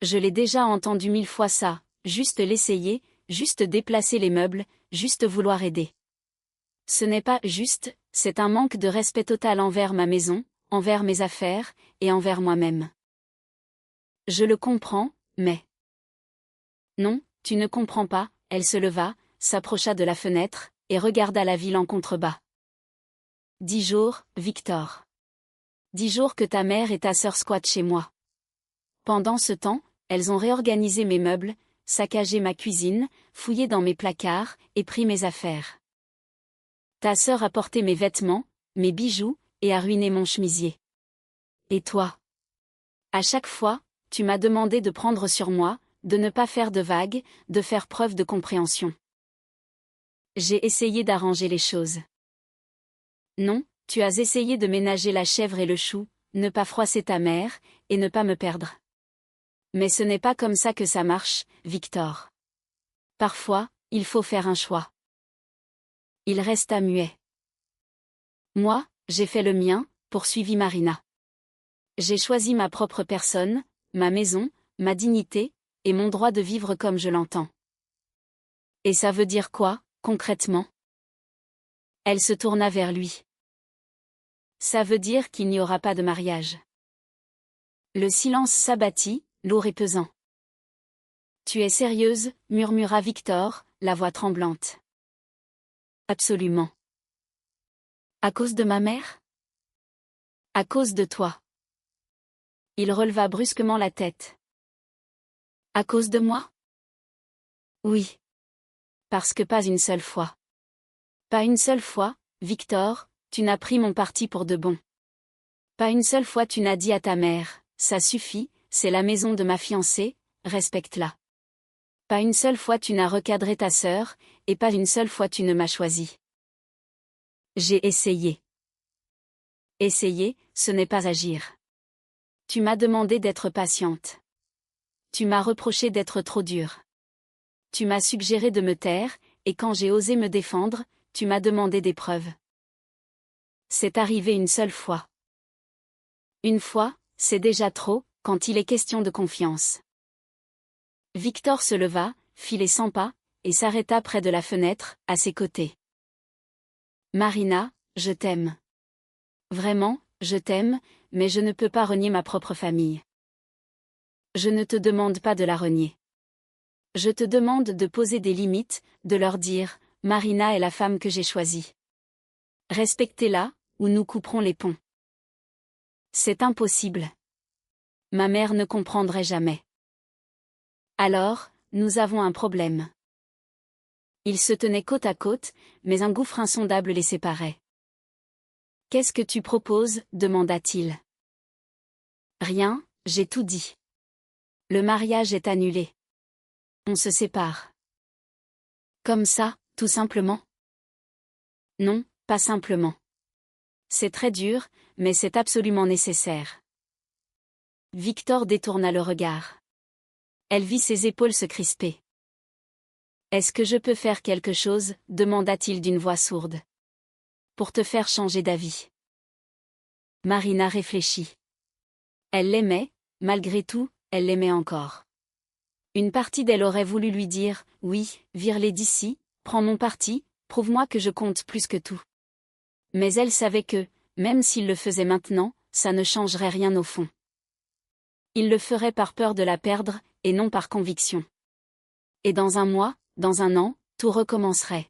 Je l'ai déjà entendu 1000 fois ça, juste l'essayer, juste déplacer les meubles, juste vouloir aider. Ce n'est pas juste, c'est un manque de respect total envers ma maison, envers mes affaires, et envers moi-même. Je le comprends, mais... Non, tu ne comprends pas, elle se leva, s'approcha de la fenêtre, et regarda la ville en contrebas. 10 jours, Victor. 10 jours que ta mère et ta sœur squattent chez moi. Pendant ce temps, elles ont réorganisé mes meubles, saccagé ma cuisine, fouillé dans mes placards, et pris mes affaires. Ta sœur a porté mes vêtements, mes bijoux, et a ruiné mon chemisier. Et toi? À chaque fois, tu m'as demandé de prendre sur moi, de ne pas faire de vagues, de faire preuve de compréhension. J'ai essayé d'arranger les choses. Non, tu as essayé de ménager la chèvre et le chou, ne pas froisser ta mère, et ne pas me perdre. Mais ce n'est pas comme ça que ça marche, Victor. Parfois, il faut faire un choix. Il resta muet. Moi, j'ai fait le mien, poursuivit Marina. J'ai choisi ma propre personne, ma maison, ma dignité, et mon droit de vivre comme je l'entends. Et ça veut dire quoi, concrètement? Elle se tourna vers lui. Ça veut dire qu'il n'y aura pas de mariage. Le silence s'abattit, lourd et pesant. Tu es sérieuse, murmura Victor, la voix tremblante. Absolument. À cause de ma mère? À cause de toi. Il releva brusquement la tête. À cause de moi? Oui. Parce que pas une seule fois. Pas une seule fois, Victor, tu n'as pris mon parti pour de bon. Pas une seule fois tu n'as dit à ta mère, ça suffit, c'est la maison de ma fiancée, respecte-la. Pas une seule fois tu n'as recadré ta sœur, et pas une seule fois tu ne m'as choisi. J'ai essayé. Essayer, ce n'est pas agir. Tu m'as demandé d'être patiente. Tu m'as reproché d'être trop dure. Tu m'as suggéré de me taire, et quand j'ai osé me défendre, tu m'as demandé des preuves. C'est arrivé une seule fois. Une fois, c'est déjà trop, quand il est question de confiance. Victor se leva, fit les 100 pas, et s'arrêta près de la fenêtre, à ses côtés. Marina, je t'aime. Vraiment, je t'aime, mais je ne peux pas renier ma propre famille. Je ne te demande pas de la renier. Je te demande de poser des limites, de leur dire, Marina est la femme que j'ai choisie. Respectez-la, ou nous couperons les ponts. C'est impossible. Ma mère ne comprendrait jamais. Alors, nous avons un problème. Ils se tenaient côte à côte, mais un gouffre insondable les séparait. Qu'est-ce que tu proposes? Demanda-t-il. Rien, j'ai tout dit. Le mariage est annulé. On se sépare. Comme ça, tout simplement? Non, pas simplement. C'est très dur, mais c'est absolument nécessaire. Victor détourna le regard. Elle vit ses épaules se crisper. Est-ce que je peux faire quelque chose? Demanda-t-il d'une voix sourde. Pour te faire changer d'avis. Marina réfléchit. Elle l'aimait, malgré tout, elle l'aimait encore. Une partie d'elle aurait voulu lui dire, oui, vire-les d'ici, prends mon parti, prouve-moi que je compte plus que tout. Mais elle savait que, même s'il le faisait maintenant, ça ne changerait rien au fond. Il le ferait par peur de la perdre, et non par conviction. Et dans un mois, dans un an, tout recommencerait.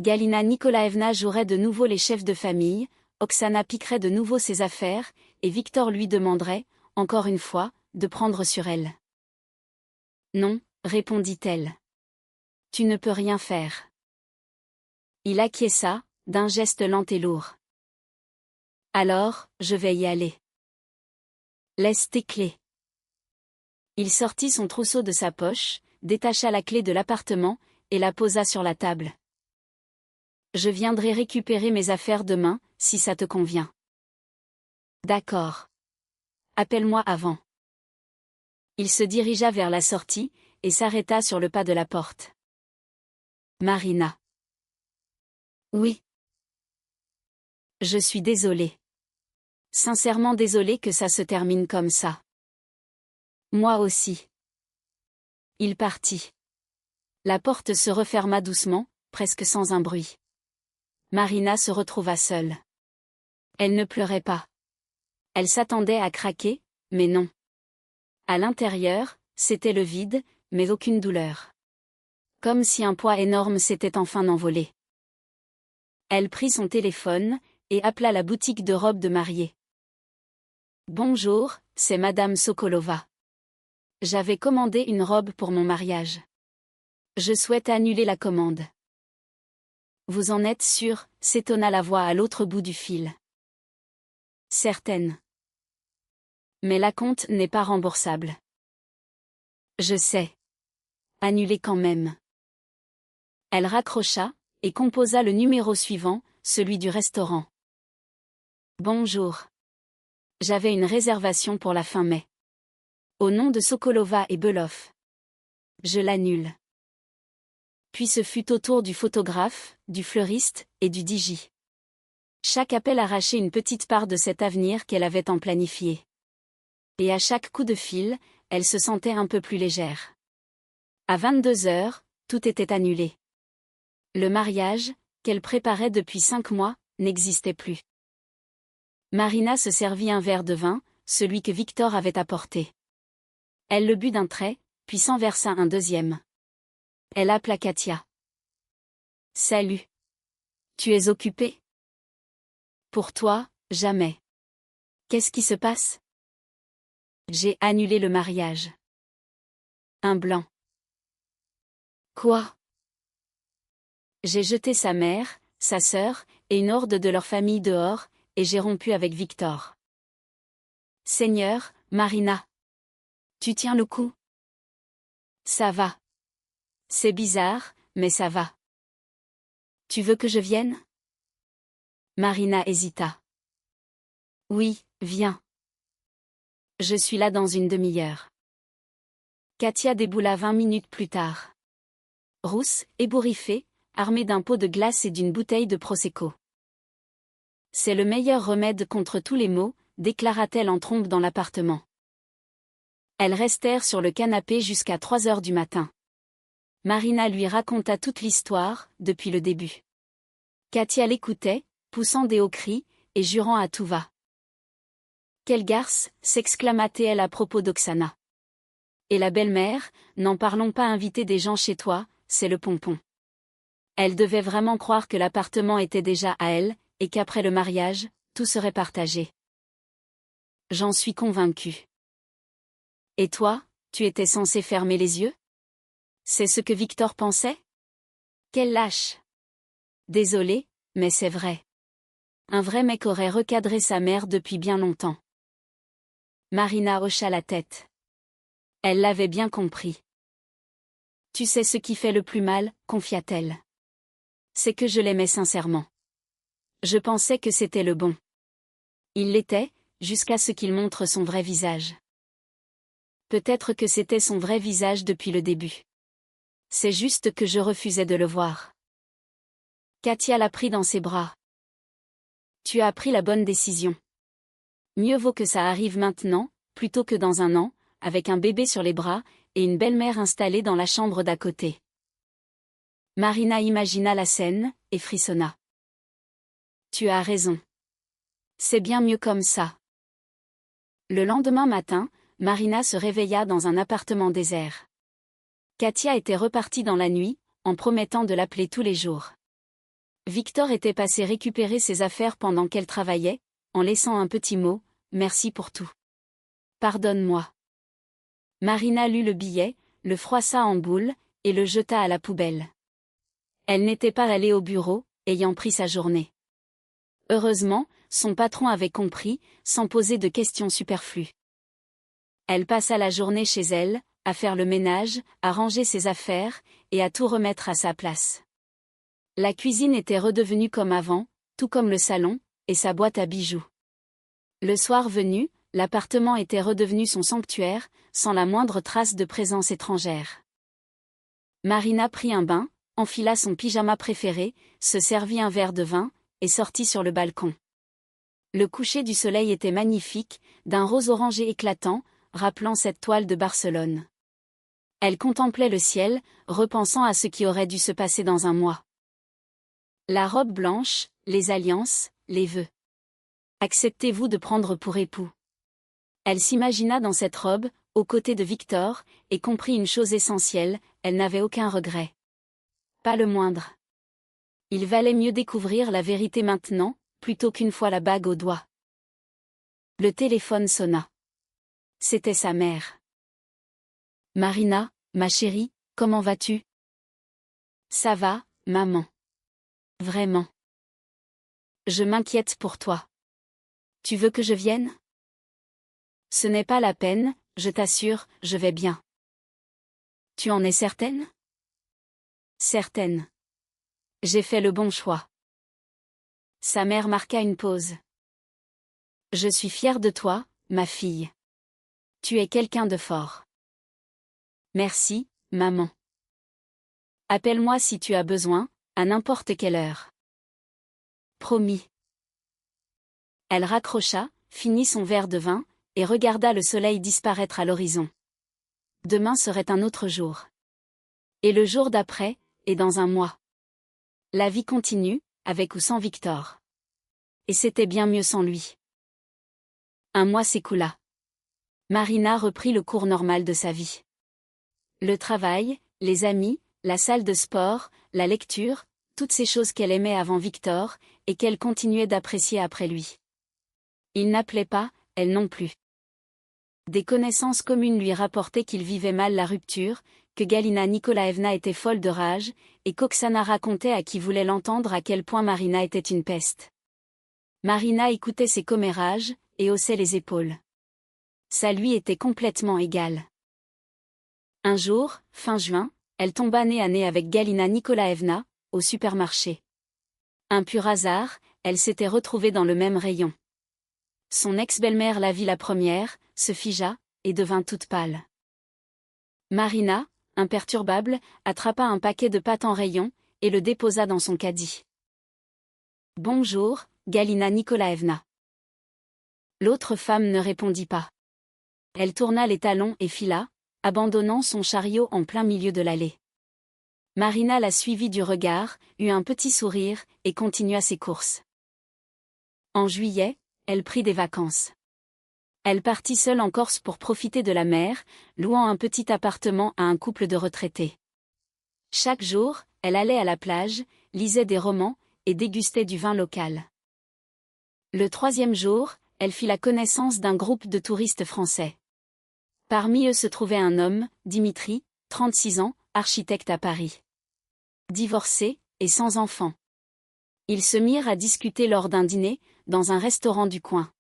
Galina Nikolaevna jouerait de nouveau les chefs de famille, Oksana piquerait de nouveau ses affaires, et Victor lui demanderait, encore une fois, de prendre sur elle. Non, répondit-elle. Tu ne peux rien faire. Il acquiesça, d'un geste lent et lourd. Alors, je vais y aller. Laisse tes clés. Il sortit son trousseau de sa poche, détacha la clé de l'appartement, et la posa sur la table. Je viendrai récupérer mes affaires demain, si ça te convient. D'accord. Appelle-moi avant. Il se dirigea vers la sortie, et s'arrêta sur le pas de la porte. Marina. Oui. Je suis désolée. Sincèrement désolée que ça se termine comme ça. Moi aussi. Il partit. La porte se referma doucement, presque sans un bruit. Marina se retrouva seule. Elle ne pleurait pas. Elle s'attendait à craquer, mais non. À l'intérieur, c'était le vide, mais aucune douleur. Comme si un poids énorme s'était enfin envolé. Elle prit son téléphone, et appela la boutique de robes de mariée. Bonjour, c'est Madame Sokolova. J'avais commandé une robe pour mon mariage. Je souhaite annuler la commande. Vous en êtes sûre, s'étonna la voix à l'autre bout du fil. Certaine. Mais l'acompte n'est pas remboursable. Je sais. Annulez quand même. Elle raccrocha, et composa le numéro suivant, celui du restaurant. Bonjour. J'avais une réservation pour la fin mai. Au nom de Sokolova et Belov. Je l'annule. Puis ce fut au tour du photographe, du fleuriste, et du DJ. Chaque appel arrachait une petite part de cet avenir qu'elle avait tant planifié. Et à chaque coup de fil, elle se sentait un peu plus légère. À 22 heures, tout était annulé. Le mariage, qu'elle préparait depuis 5 mois, n'existait plus. Marina se servit un verre de vin, celui que Victor avait apporté. Elle le but d'un trait, puis s'en versa un deuxième. Elle appela Katia. Salut. Tu es occupée? Pour toi, jamais. Qu'est-ce qui se passe? J'ai annulé le mariage. Un blanc. Quoi? J'ai jeté sa mère, sa sœur, et une horde de leur famille dehors, et j'ai rompu avec Victor. Seigneur, Marina. Tu tiens le coup? Ça va. C'est bizarre, mais ça va. Tu veux que je vienne? Marina hésita. Oui, viens. Je suis là dans une demi-heure. Katia déboula 20 minutes plus tard. Rousse, ébouriffée, armée d'un pot de glace et d'une bouteille de Prosecco. C'est le meilleur remède contre tous les maux, déclara-t-elle en trompe dans l'appartement. Elles restèrent sur le canapé jusqu'à 3 heures du matin. Marina lui raconta toute l'histoire, depuis le début. Katia l'écoutait, poussant des hauts cris, et jurant à tout va. Quelle garce, s'exclama-t-elle à propos d'Oksana. Et la belle-mère, n'en parlons pas, inviter des gens chez toi, c'est le pompon. Elle devait vraiment croire que l'appartement était déjà à elle, et qu'après le mariage, tout serait partagé. J'en suis convaincue. Et toi, tu étais censé fermer les yeux? C'est ce que Victor pensait? Quel lâche! Désolé, mais c'est vrai. Un vrai mec aurait recadré sa mère depuis bien longtemps. Marina hocha la tête. Elle l'avait bien compris. Tu sais ce qui fait le plus mal, confia-t-elle. C'est que je l'aimais sincèrement. Je pensais que c'était le bon. Il l'était, jusqu'à ce qu'il montre son vrai visage. Peut-être que c'était son vrai visage depuis le début. C'est juste que je refusais de le voir. Katia l'a pris dans ses bras. Tu as pris la bonne décision. Mieux vaut que ça arrive maintenant, plutôt que dans un an, avec un bébé sur les bras, et une belle-mère installée dans la chambre d'à côté. Marina imagina la scène, et frissonna. Tu as raison. C'est bien mieux comme ça. Le lendemain matin, Marina se réveilla dans un appartement désert. Katia était repartie dans la nuit, en promettant de l'appeler tous les jours. Victor était passé récupérer ses affaires pendant qu'elle travaillait, en laissant un petit mot, « Merci pour tout. Pardonne-moi. » Marina lut le billet, le froissa en boule, et le jeta à la poubelle. Elle n'était pas allée au bureau, ayant pris sa journée. Heureusement, son patron avait compris, sans poser de questions superflues. Elle passa la journée chez elle, à faire le ménage, à ranger ses affaires, et à tout remettre à sa place. La cuisine était redevenue comme avant, tout comme le salon, et sa boîte à bijoux. Le soir venu, l'appartement était redevenu son sanctuaire, sans la moindre trace de présence étrangère. Marina prit un bain, enfila son pyjama préféré, se servit un verre de vin, et sortit sur le balcon. Le coucher du soleil était magnifique, d'un rose orangé éclatant, rappelant cette toile de Barcelone. Elle contemplait le ciel, repensant à ce qui aurait dû se passer dans un mois. La robe blanche, les alliances, les vœux. Acceptez-vous de prendre pour époux? Elle s'imagina dans cette robe, aux côtés de Victor, et comprit une chose essentielle, elle n'avait aucun regret. Pas le moindre. Il valait mieux découvrir la vérité maintenant, plutôt qu'une fois la bague au doigt. Le téléphone sonna. C'était sa mère. Marina, ma chérie, comment vas-tu? Ça va, maman. Vraiment. Je m'inquiète pour toi. Tu veux que je vienne? Ce n'est pas la peine, je t'assure, je vais bien. Tu en es certaine? Certaine. J'ai fait le bon choix. Sa mère marqua une pause. Je suis fière de toi, ma fille. Tu es quelqu'un de fort. Merci, maman. Appelle-moi si tu as besoin, à n'importe quelle heure. Promis. Elle raccrocha, finit son verre de vin, et regarda le soleil disparaître à l'horizon. Demain serait un autre jour. Et le jour d'après, et dans un mois. La vie continue, avec ou sans Victor. Et c'était bien mieux sans lui. Un mois s'écoula. Marina reprit le cours normal de sa vie. Le travail, les amis, la salle de sport, la lecture, toutes ces choses qu'elle aimait avant Victor, et qu'elle continuait d'apprécier après lui. Il n'appelait pas, elle non plus. Des connaissances communes lui rapportaient qu'il vivait mal la rupture, que Galina Nikolaevna était folle de rage, et qu'Oksana racontait à qui voulait l'entendre à quel point Marina était une peste. Marina écoutait ses commérages, et haussait les épaules. Ça lui était complètement égal. Un jour, fin juin, elle tomba nez à nez avec Galina Nikolaevna, au supermarché. Un pur hasard, elle s'était retrouvée dans le même rayon. Son ex-belle-mère la vit la première, se figea, et devint toute pâle. Marina, imperturbable, attrapa un paquet de pâtes en rayon, et le déposa dans son caddie. « Bonjour, Galina Nikolaevna. » L'autre femme ne répondit pas. Elle tourna les talons et fila, abandonnant son chariot en plein milieu de l'allée. Marina la suivit du regard, eut un petit sourire, et continua ses courses. En juillet, elle prit des vacances. Elle partit seule en Corse pour profiter de la mer, louant un petit appartement à un couple de retraités. Chaque jour, elle allait à la plage, lisait des romans, et dégustait du vin local. Le troisième jour, elle fit la connaissance d'un groupe de touristes français. Parmi eux se trouvait un homme, Dimitri, 36 ans, architecte à Paris. Divorcé, et sans enfant. Ils se mirent à discuter lors d'un dîner, dans un restaurant du coin.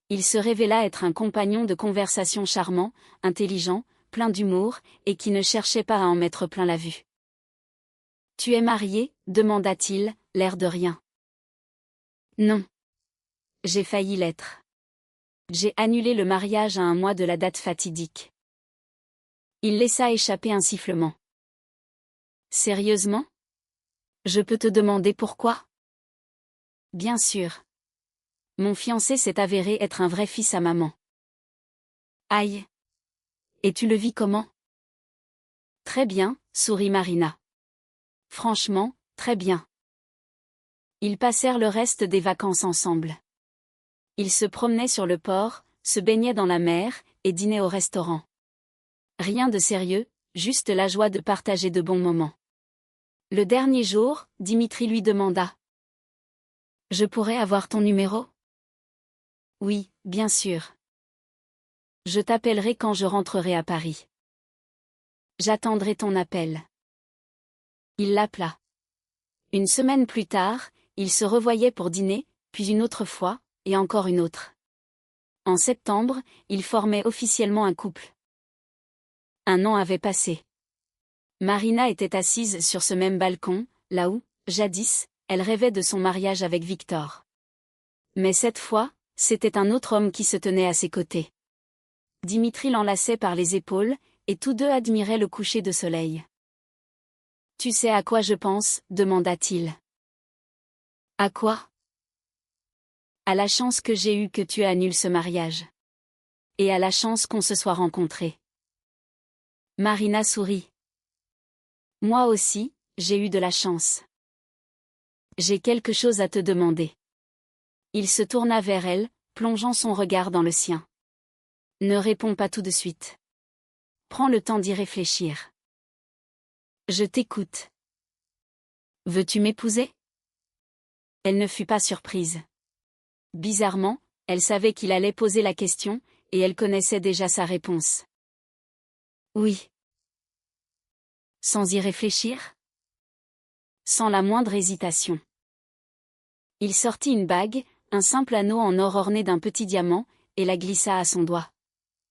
Il se révéla être un compagnon de conversation charmant, intelligent, plein d'humour, et qui ne cherchait pas à en mettre plein la vue. « Tu es marié ?» demanda-t-il, l'air de rien. « Non. J'ai failli l'être. J'ai annulé le mariage à un mois de la date fatidique. » Il laissa échapper un sifflement. « Sérieusement? Je peux te demander pourquoi? » Bien sûr. Mon fiancé s'est avéré être un vrai fils à maman. Aïe. Et tu le vis comment? Très bien, sourit Marina. Franchement, très bien. Ils passèrent le reste des vacances ensemble. Ils se promenaient sur le port, se baignaient dans la mer, et dînaient au restaurant. Rien de sérieux, juste la joie de partager de bons moments. Le dernier jour, Dimitri lui demanda. « Je pourrais avoir ton numéro? » Oui, bien sûr. Je t'appellerai quand je rentrerai à Paris. J'attendrai ton appel. Il l'appela. Une semaine plus tard, ils se revoyaient pour dîner, puis une autre fois, et encore une autre. En septembre, ils formaient officiellement un couple. Un an avait passé. Marina était assise sur ce même balcon, là où, jadis, elle rêvait de son mariage avec Victor. Mais cette fois, c'était un autre homme qui se tenait à ses côtés. Dimitri l'enlaçait par les épaules, et tous deux admiraient le coucher de soleil. « Tu sais à quoi je pense ?» demanda-t-il. « À quoi ?» ?»« À la chance que j'ai eue que tu annules ce mariage. Et à la chance qu'on se soit rencontrés. » Marina sourit. « Moi aussi, j'ai eu de la chance. J'ai quelque chose à te demander. » Il se tourna vers elle, plongeant son regard dans le sien. « Ne réponds pas tout de suite. Prends le temps d'y réfléchir. »« Je t'écoute. »« Veux-tu m'épouser ?» Elle ne fut pas surprise. Bizarrement, elle savait qu'il allait poser la question, et elle connaissait déjà sa réponse. « Oui. » Sans y réfléchir ? Sans la moindre hésitation. Il sortit une bague, un simple anneau en or orné d'un petit diamant, et la glissa à son doigt.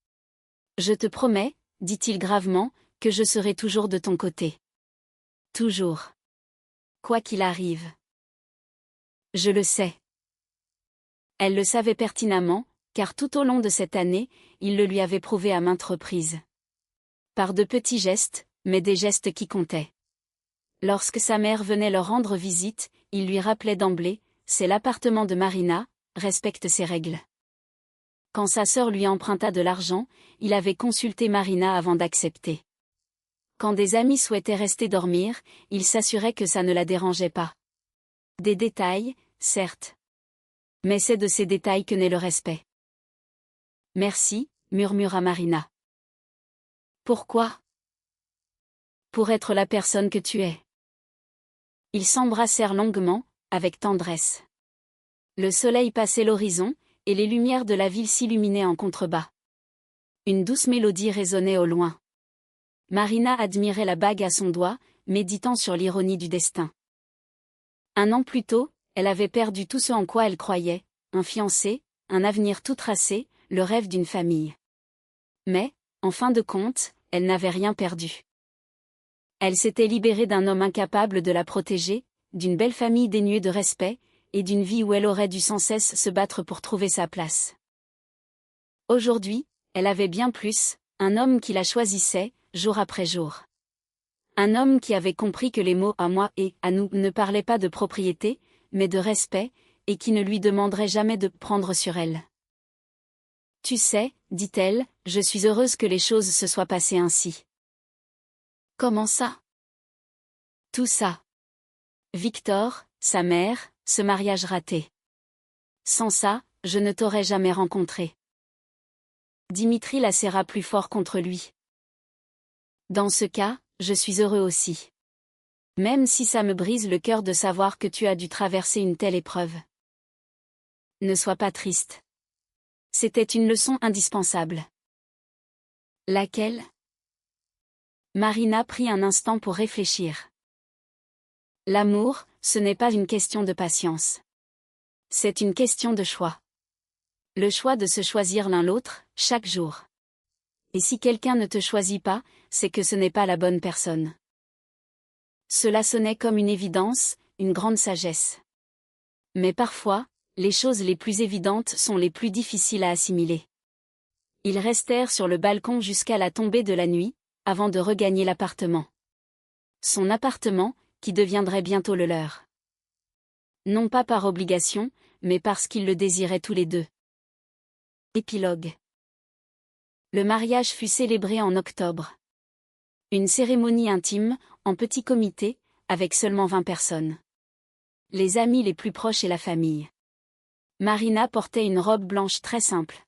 « Je te promets, dit-il gravement, que je serai toujours de ton côté. Toujours. Quoi qu'il arrive. Je le sais. » Elle le savait pertinemment, car tout au long de cette année, il le lui avait prouvé à maintes reprises. Par de petits gestes, mais des gestes qui comptaient. Lorsque sa mère venait leur rendre visite, il lui rappelait d'emblée, c'est l'appartement de Marina, respecte ses règles. Quand sa sœur lui emprunta de l'argent, il avait consulté Marina avant d'accepter. Quand des amis souhaitaient rester dormir, il s'assurait que ça ne la dérangeait pas. Des détails, certes. Mais c'est de ces détails que naît le respect. Merci, murmura Marina. Pourquoi ? Pour être la personne que tu es. Ils s'embrassèrent longuement, avec tendresse. Le soleil passait l'horizon, et les lumières de la ville s'illuminaient en contrebas. Une douce mélodie résonnait au loin. Marina admirait la bague à son doigt, méditant sur l'ironie du destin. Un an plus tôt, elle avait perdu tout ce en quoi elle croyait, un fiancé, un avenir tout tracé, le rêve d'une famille. Mais, en fin de compte, elle n'avait rien perdu. Elle s'était libérée d'un homme incapable de la protéger, d'une belle famille dénuée de respect, et d'une vie où elle aurait dû sans cesse se battre pour trouver sa place. Aujourd'hui, elle avait bien plus, un homme qui la choisissait, jour après jour. Un homme qui avait compris que les mots « à moi » et « à nous » ne parlaient pas de propriété, mais de respect, et qui ne lui demanderait jamais de prendre sur elle. « Tu sais, dit-elle, je suis heureuse que les choses se soient passées ainsi. » Comment ça ? Tout ça. Victor, sa mère, ce mariage raté. Sans ça, je ne t'aurais jamais rencontré. Dimitri la serra plus fort contre lui. Dans ce cas, je suis heureux aussi. Même si ça me brise le cœur de savoir que tu as dû traverser une telle épreuve. Ne sois pas triste. C'était une leçon indispensable. Laquelle ? Marina prit un instant pour réfléchir. L'amour, ce n'est pas une question de patience. C'est une question de choix. Le choix de se choisir l'un l'autre, chaque jour. Et si quelqu'un ne te choisit pas, c'est que ce n'est pas la bonne personne. Cela sonnait comme une évidence, une grande sagesse. Mais parfois, les choses les plus évidentes sont les plus difficiles à assimiler. Ils restèrent sur le balcon jusqu'à la tombée de la nuit, avant de regagner l'appartement. Son appartement, qui deviendrait bientôt le leur. Non pas par obligation, mais parce qu'ils le désiraient tous les deux. Épilogue. Le mariage fut célébré en octobre. Une cérémonie intime, en petit comité, avec seulement 20 personnes. Les amis les plus proches et la famille. Marina portait une robe blanche très simple.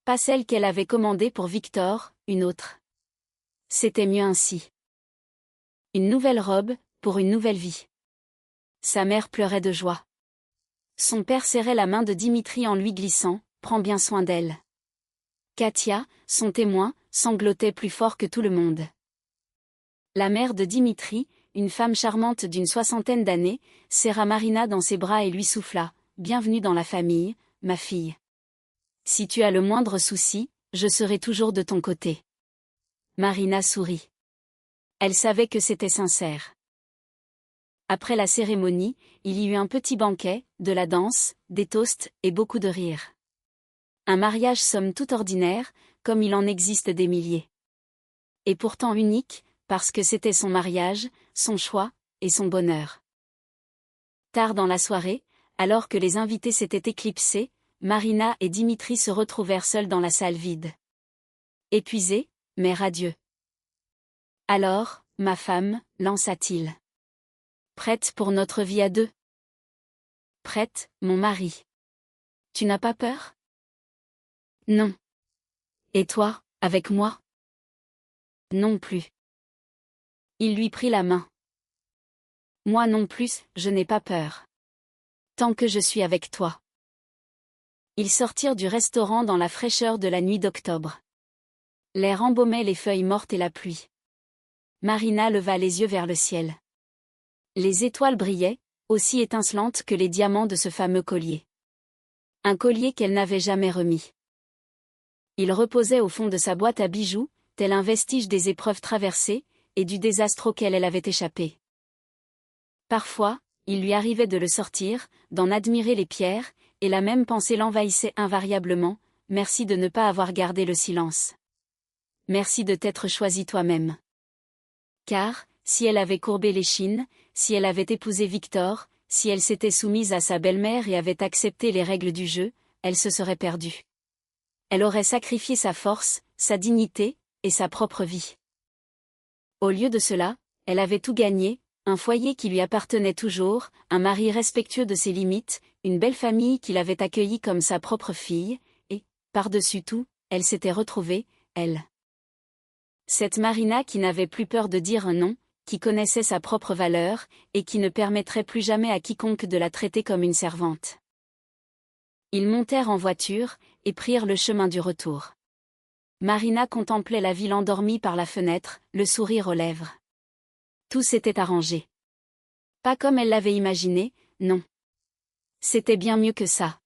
Pas celle qu'elle avait commandée pour Victor, une autre. C'était mieux ainsi. Une nouvelle robe, pour une nouvelle vie. Sa mère pleurait de joie. Son père serrait la main de Dimitri en lui glissant, « Prends bien soin d'elle. » Katia, son témoin, sanglotait plus fort que tout le monde. La mère de Dimitri, une femme charmante d'une 60aine d'années, serra Marina dans ses bras et lui souffla « Bienvenue dans la famille, ma fille. Si tu as le moindre souci, je serai toujours de ton côté. » Marina sourit. Elle savait que c'était sincère. Après la cérémonie, il y eut un petit banquet, de la danse, des toasts et beaucoup de rires. Un mariage somme toute ordinaire, comme il en existe des milliers. Et pourtant unique, parce que c'était son mariage, son choix, et son bonheur. Tard dans la soirée, alors que les invités s'étaient éclipsés, Marina et Dimitri se retrouvèrent seuls dans la salle vide. Épuisés, mais radieux. « Alors, ma femme, lança-t-il. Prête pour notre vie à deux ? » « Prête, mon mari. Tu n'as pas peur ? » ?»« Non. » »« Et toi, avec moi ? » ?»« Non plus. » Il lui prit la main. « Moi non plus, je n'ai pas peur. Tant que je suis avec toi. » Ils sortirent du restaurant dans la fraîcheur de la nuit d'octobre. L'air embaumait les feuilles mortes et la pluie. Marina leva les yeux vers le ciel. Les étoiles brillaient, aussi étincelantes que les diamants de ce fameux collier. Un collier qu'elle n'avait jamais remis. Il reposait au fond de sa boîte à bijoux, tel un vestige des épreuves traversées, et du désastre auquel elle avait échappé. Parfois, il lui arrivait de le sortir, d'en admirer les pierres, et la même pensée l'envahissait invariablement, merci de ne pas avoir gardé le silence. Merci de t'être choisi toi-même. Car, si elle avait courbé l'échine, si elle avait épousé Victor, si elle s'était soumise à sa belle-mère et avait accepté les règles du jeu, elle se serait perdue. Elle aurait sacrifié sa force, sa dignité, et sa propre vie. Au lieu de cela, elle avait tout gagné, un foyer qui lui appartenait toujours, un mari respectueux de ses limites, une belle famille qui l'avait accueillie comme sa propre fille, et, par-dessus tout, elle s'était retrouvée, elle. Cette Marina qui n'avait plus peur de dire un non, qui connaissait sa propre valeur, et qui ne permettrait plus jamais à quiconque de la traiter comme une servante. Ils montèrent en voiture, et prirent le chemin du retour. Marina contemplait la ville endormie par la fenêtre, le sourire aux lèvres. Tout s'était arrangé. Pas comme elle l'avait imaginé, non. C'était bien mieux que ça.